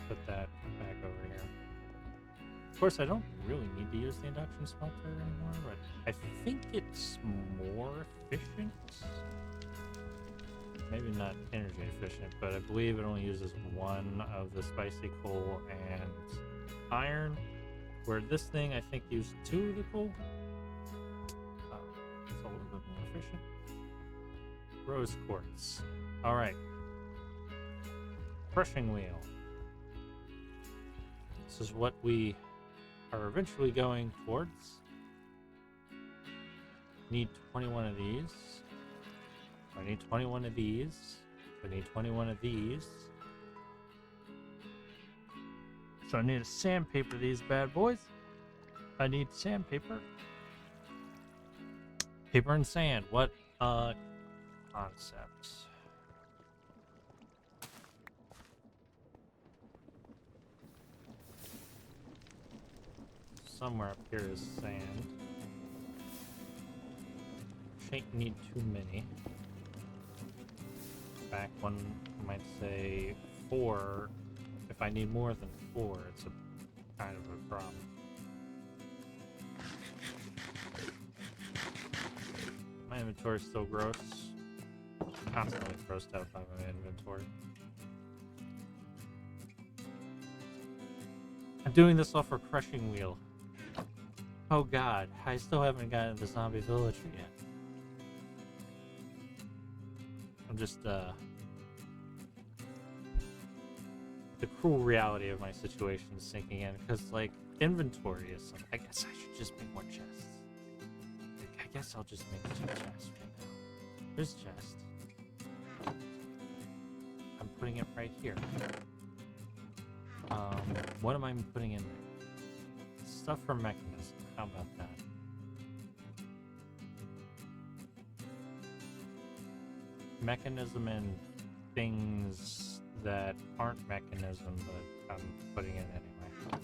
Put that back over here. Of course, I don't really need to use the induction smelter anymore, but I think it's more efficient. Maybe not energy efficient, but I believe it only uses one of the spicy coal and iron, where this thing I think used 2 of the coal. It's a little bit more efficient. Rose quartz. Alright. Crushing wheel. This is what we are eventually going towards. Need 21 of these. I need 21 of these. I need 21 of these. So I need to sandpaper these bad boys. I need sandpaper. Paper and sand. What concept? Somewhere up here is sand. Shouldn't need too many. Back one might say 4. If I need more than 4, it's a kind of a problem. My inventory is still gross. Constantly grossed out by my inventory. I'm doing this off for crushing wheel. Oh god, I still haven't gotten the zombie villager yet. I'm just, the cruel reality of my situation is sinking in, because, like, inventory is something. I guess I should just make more chests. I guess I'll just make 2 chests right now. There's a chest. I'm putting it right here. What am I putting in there? Stuff for mechanism. How about that? Mechanism and things that aren't mechanism, but I'm putting in anyway.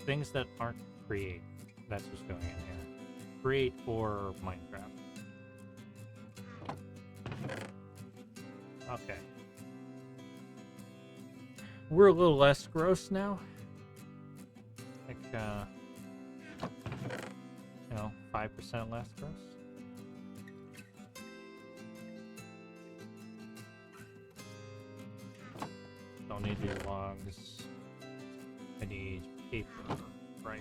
Things that aren't create. That's what's going in here. Create or Minecraft. Okay. We're a little less gross now. Like, 5% less gross. Don't need these logs. I need paper, right?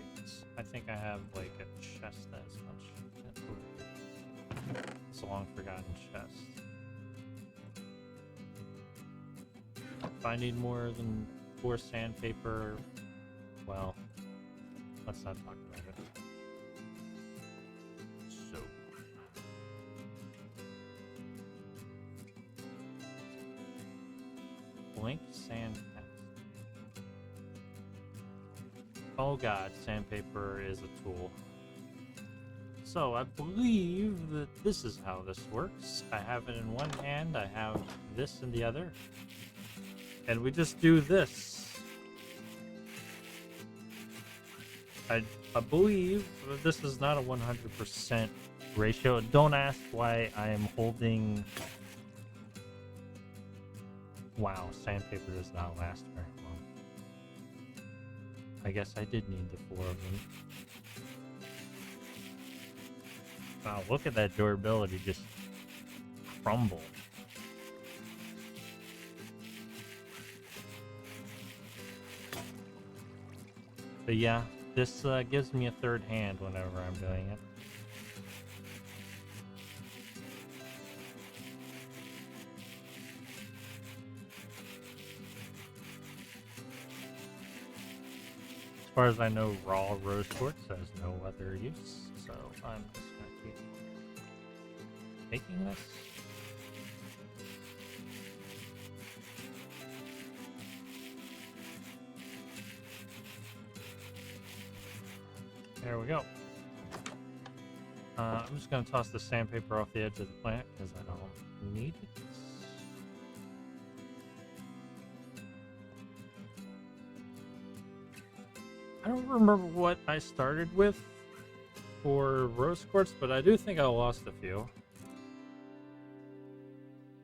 I think I have like a chest as much. It's a long forgotten chest. If I need more than 4 sandpaper, well, let's not talk about it. So, blink sand cast. Oh god, sandpaper is a tool. So I believe that this is how this works. I have it in one hand, I have this in the other, and we just do this. I believe this is not a 100% ratio. Don't ask why I am holding... Wow, sandpaper does not last very long. I guess I did need the 4 of them. Wow, look at that durability just crumble. But yeah, this gives me a 3rd hand whenever I'm doing it. As far as I know, raw rose quartz has no other use, so I'm just gonna keep making this. There we go. I'm just gonna toss the sandpaper off the edge of the plant because I don't need it. I don't remember what I started with for rose quartz, but I do think I lost a few.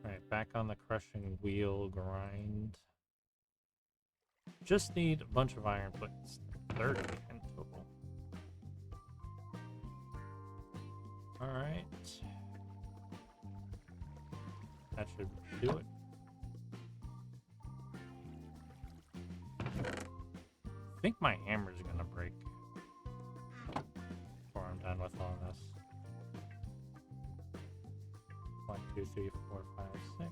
Alright, back on the crushing wheel grind. Just need a bunch of iron plates. 30 in total. Alright. That should do it. I think my hammer's gonna break before I'm done with all this. 1, 2, 3, 4, 5, 6.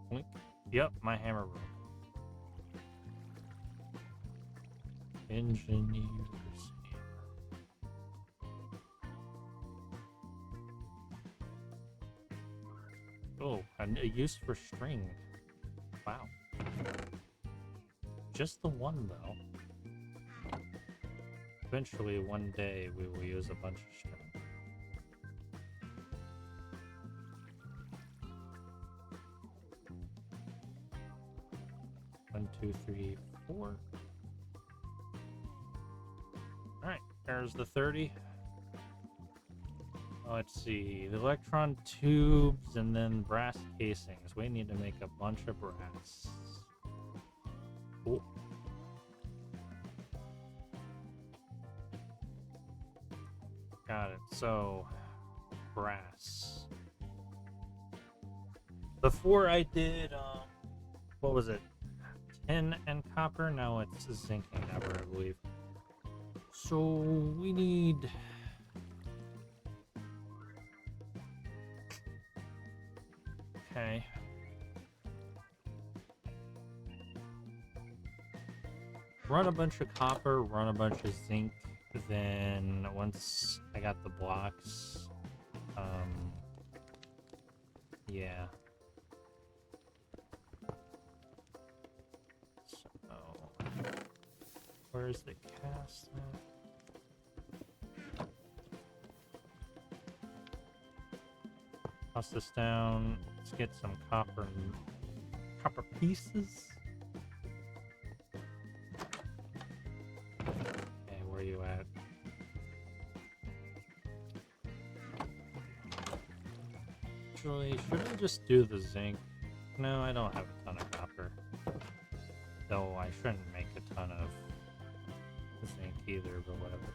Blink. Yep, my hammer broke. Engineer's hammer. Oh, a use for string. Wow. Just the one, though. Eventually, one day, we will use a bunch of string. One, two, three, 4. Alright, there's the 30. Let's see, the electron tubes and then brass casings. We need to make a bunch of brass. Cool. Got it. So, brass. Before I did, what was it? Tin and copper. Now it's zinc and copper, I believe. So we need. Okay. Run a bunch of copper, run a bunch of zinc, then once I got the blocks, yeah. So, where's the cast at? Toss this down, let's get some copper pieces. Where you at? Actually, should I just do the zinc? No, I don't have a ton of copper. Though I shouldn't make a ton of zinc either, but whatever.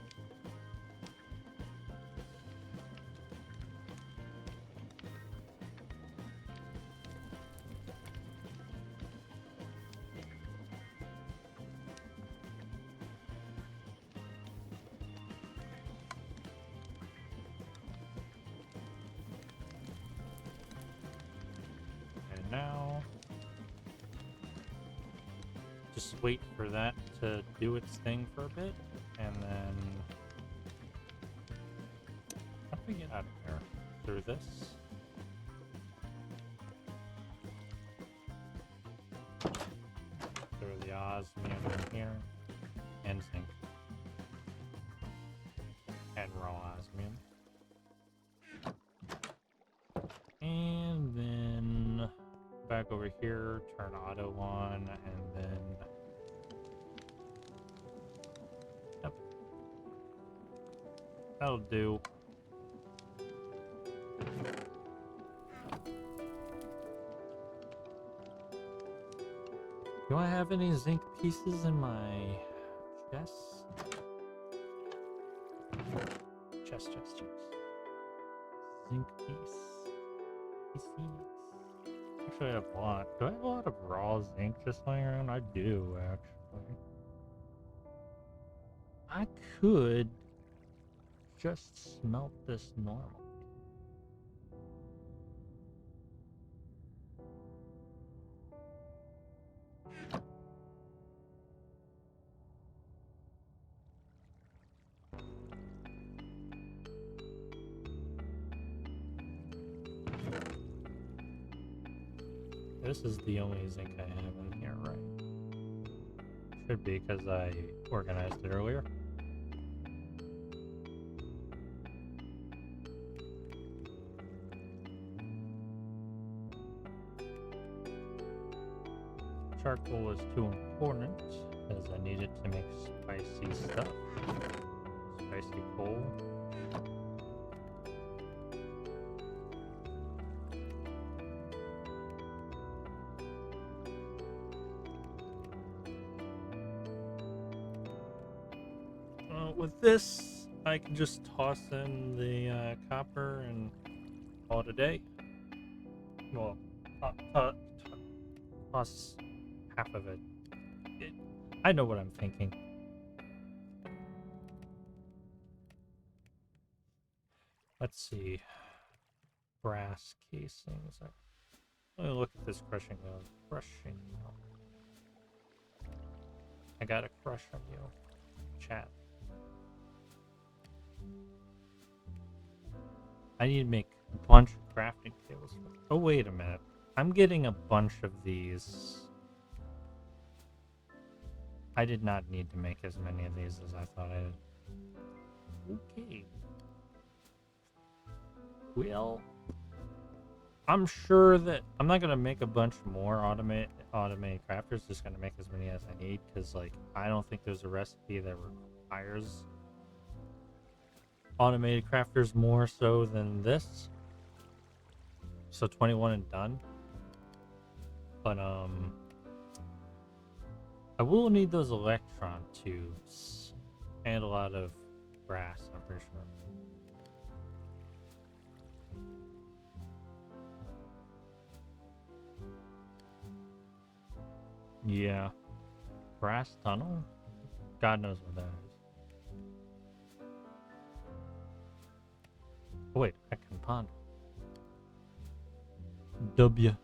Now, just wait for that to do its thing for a bit, and then how do we get out of here? Through this? Through the osmium in here, and zinc, and raw osmium, and then back over here, turn auto on, and then yep, that'll do. Do I have any zinc pieces in my chest? Chest. Zinc piece. PCs. Actually, I have a lot. Do I have a lot of raw zinc just laying around? I do, actually. I could just smelt this normal. This is the only zinc I have in here, right? Should be, because I organized it earlier. charcoal was too important, as I needed to make spicy stuff. Spicy coal. With this, I can just toss in the copper and call it a day. Well, toss half of it. I know what I'm thinking. Let's see. Brass casings. Let me look at this crushing wheel. Crushing wheel. I got a crush on you. Chat. I need to make a bunch of crafting tables. Oh, wait a minute. I'm getting a bunch of these. I did not need to make as many of these as I thought I did. Okay. Well, I'm sure that I'm not going to make a bunch more automated crafters. Just going to make as many as I need, because like I don't think there's a recipe that requires automated crafters more so than this. So 21 and done. But I will need those electron tubes and a lot of brass, I'm pretty sure. Yeah. Brass tunnel? God knows what that is. Oh, wait, I can ponder. W.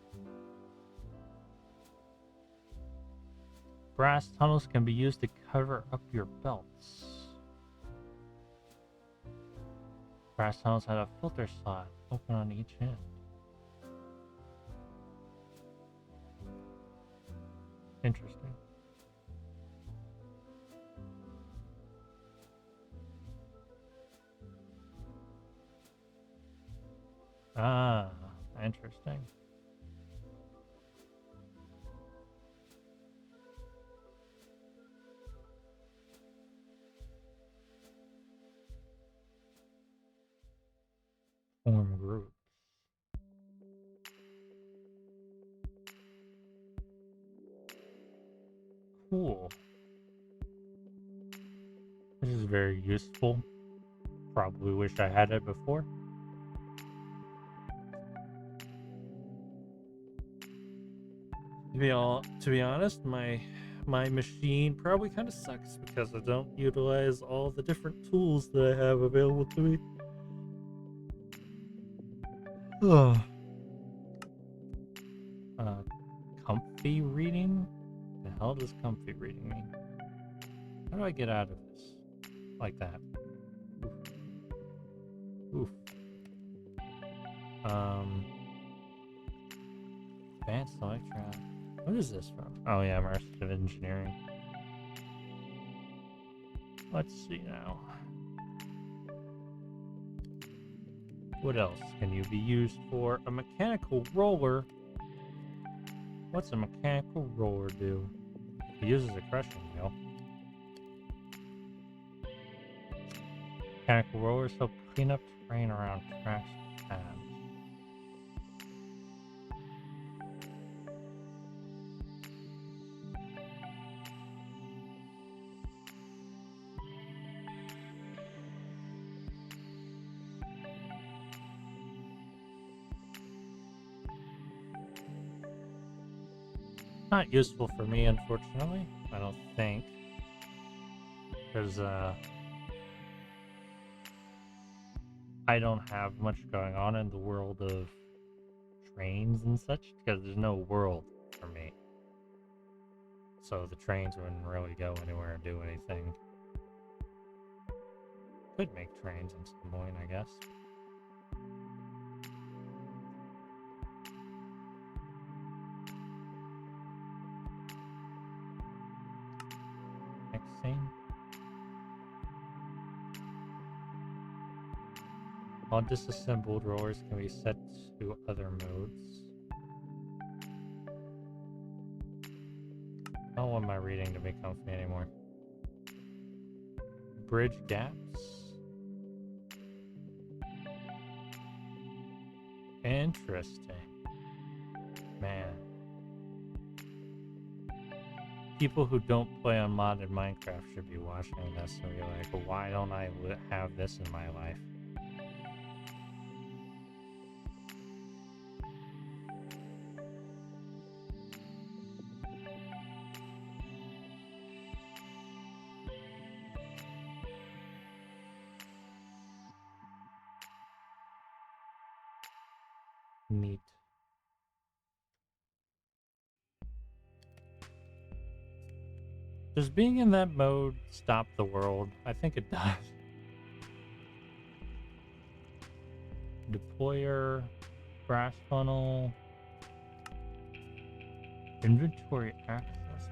Brass tunnels can be used to cover up your belts. Brass tunnels have a filter slot open on each end. Interesting. Ah, interesting. Form groups. Cool. This is very useful. Probably wish I had it before. To be honest, my machine probably kind of sucks because I don't utilize all the different tools that I have available to me. Ugh. Comfy reading? The hell does comfy reading mean? How do I get out of this? Like that. Oof. Advanced electron. What is this from? Oh yeah, immersive engineering. Let's see now. What else can you be used for? A mechanical roller. What's a mechanical roller do? It uses a crushing wheel. Mechanical rollers help clean up terrain around tracks and paths. Not useful for me, unfortunately. I don't think. Because, I don't have much going on in the world of trains and such, because there's no world for me. So the trains wouldn't really go anywhere and do anything. Could make trains at some point, I guess. Next scene. All disassembled rollers can be set to other modes. I don't want my reading to be comfy anymore. Bridge gaps. Interesting. Man. People who don't play on modded Minecraft should be watching this and be like, well, why don't I have this in my life? Neat. Does being in that mode stop the world? I think it does. Deployer, brass funnel, inventory access.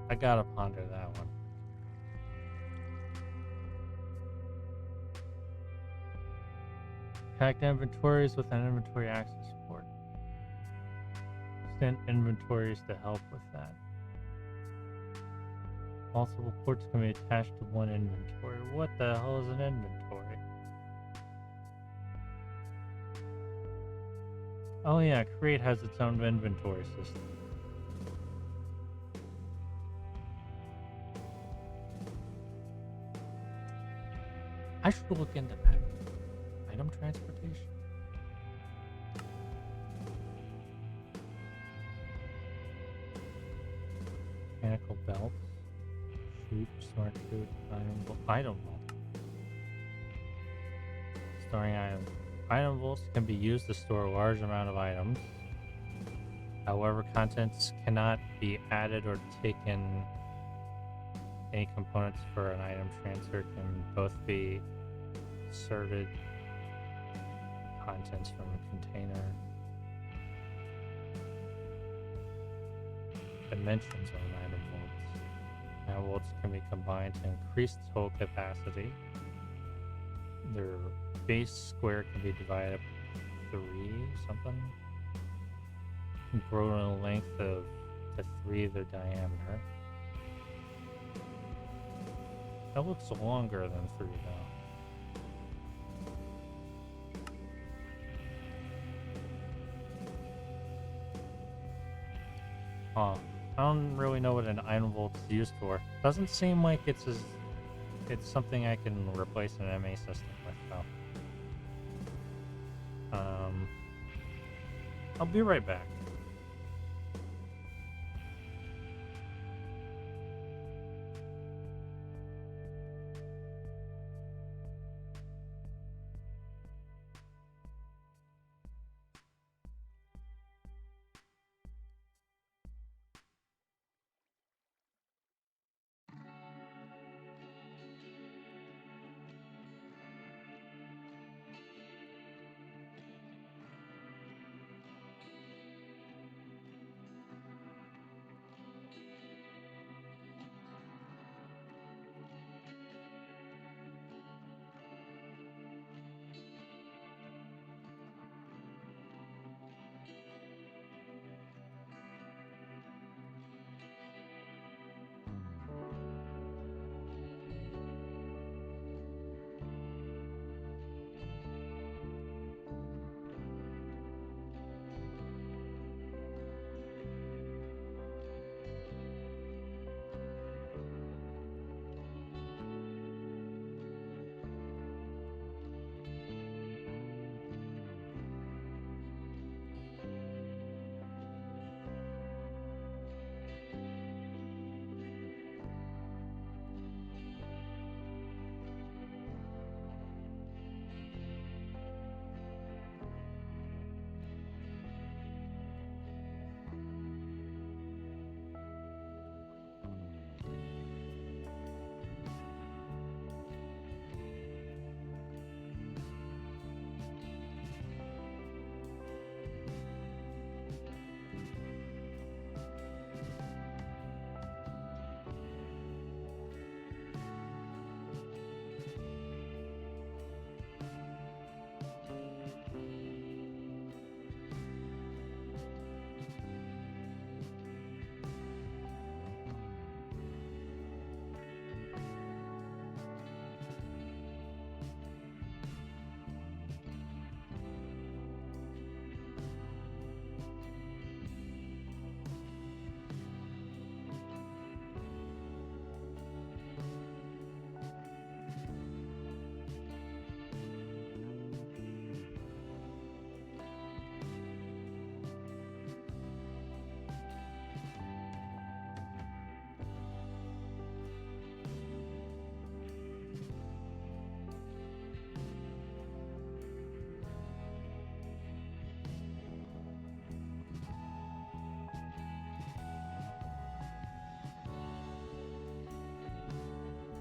I gotta ponder that one. Connect inventories with an inventory access port. Extend inventories to help with that. Multiple ports can be attached to one inventory. What the hell is an inventory? Oh yeah, Create has its own inventory system. I should look into that. Item transportation. Mechanical belts. Shoot, smart shoot, item vault. Storing items. Item vaults can be used to store a large amount of items. However, contents cannot be added or taken. Any components for an item transfer can both be inserted contents from a container. Dimensions on item vaults. Item vaults can be combined to increase total capacity. Their base square can be divided up 3 something. Grow in a length of to 3 their diameter. That looks longer than 3 though. Huh. I don't really know what an item vault's used for. Doesn't seem like it's something I can replace an MA system with though. I'll be right back.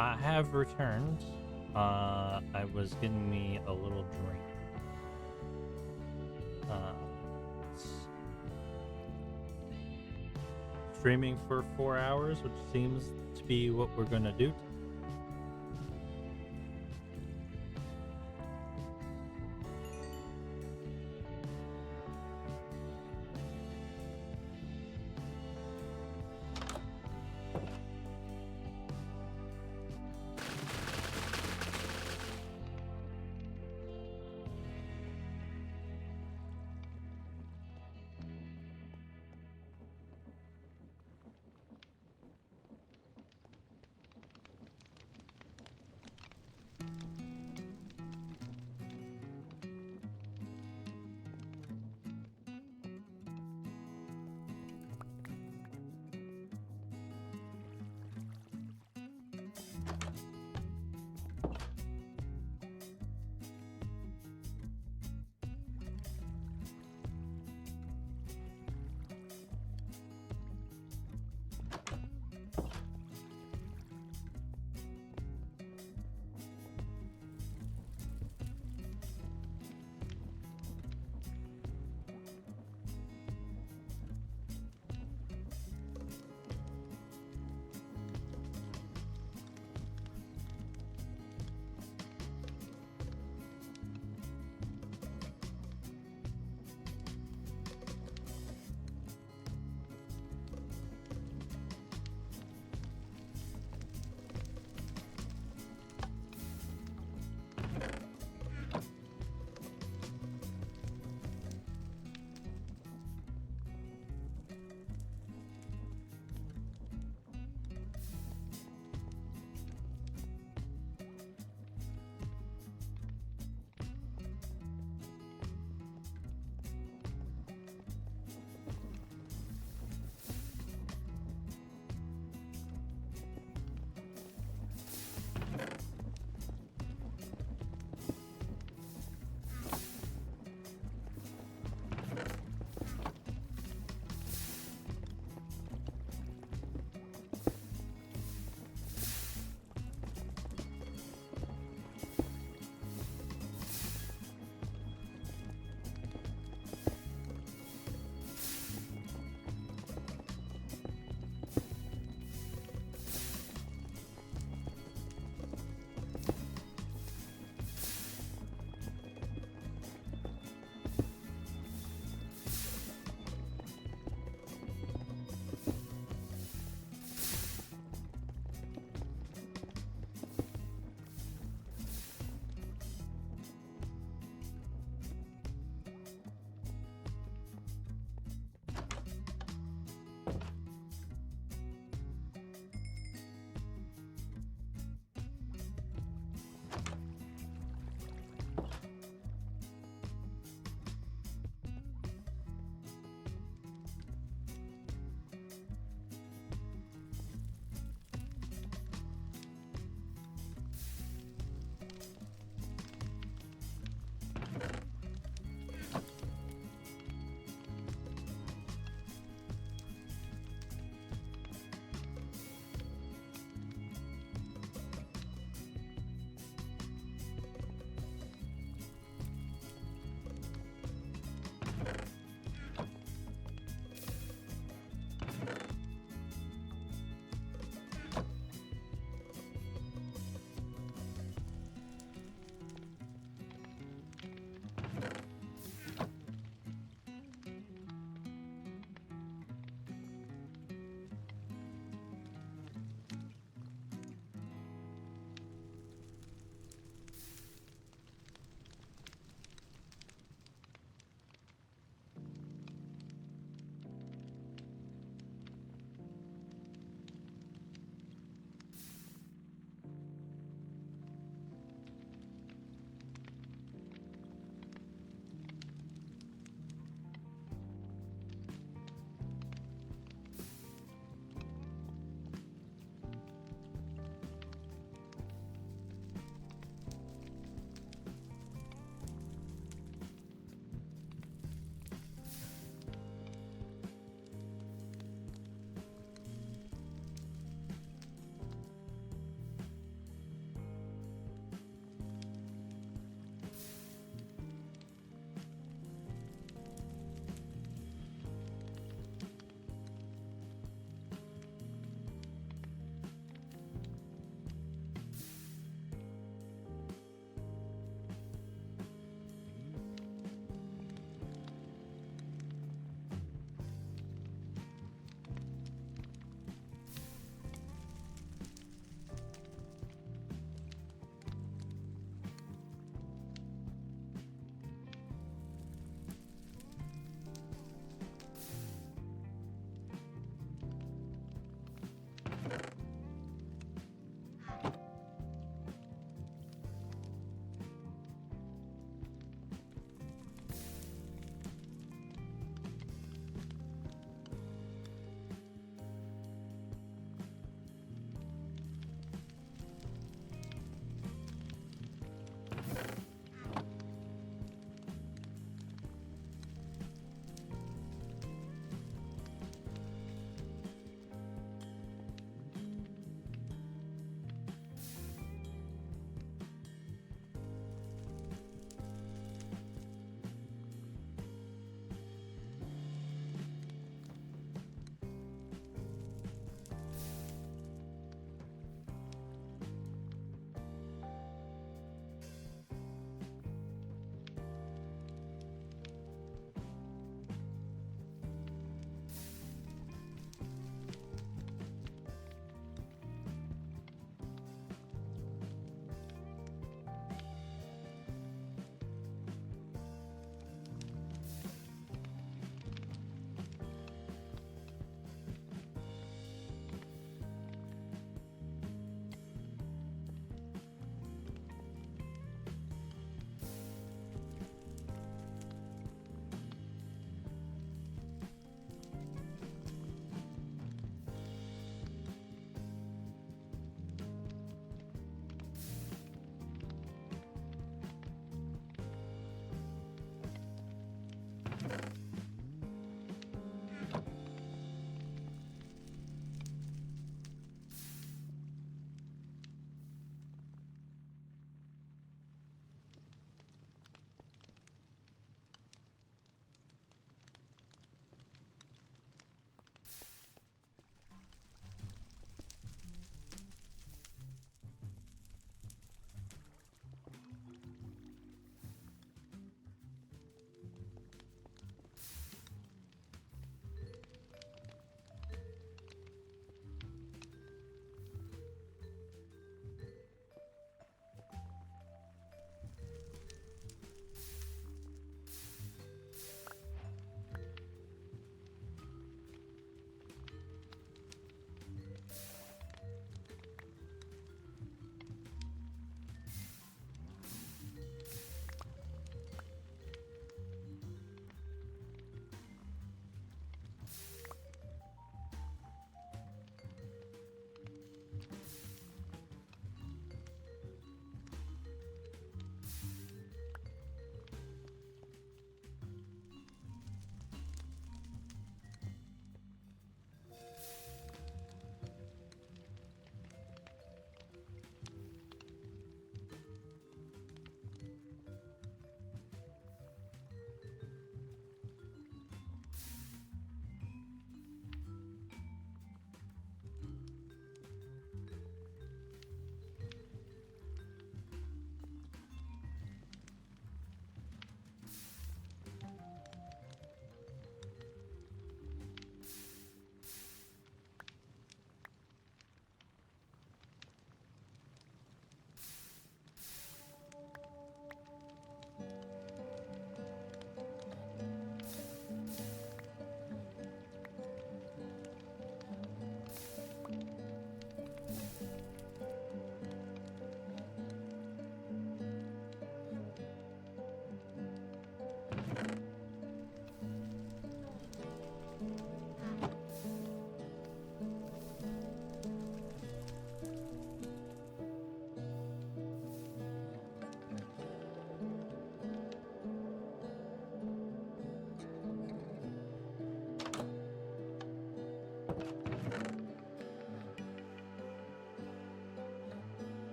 I have returned. I was getting me a little drink. Uh, Streaming for 4 hours, which seems to be what we're gonna do.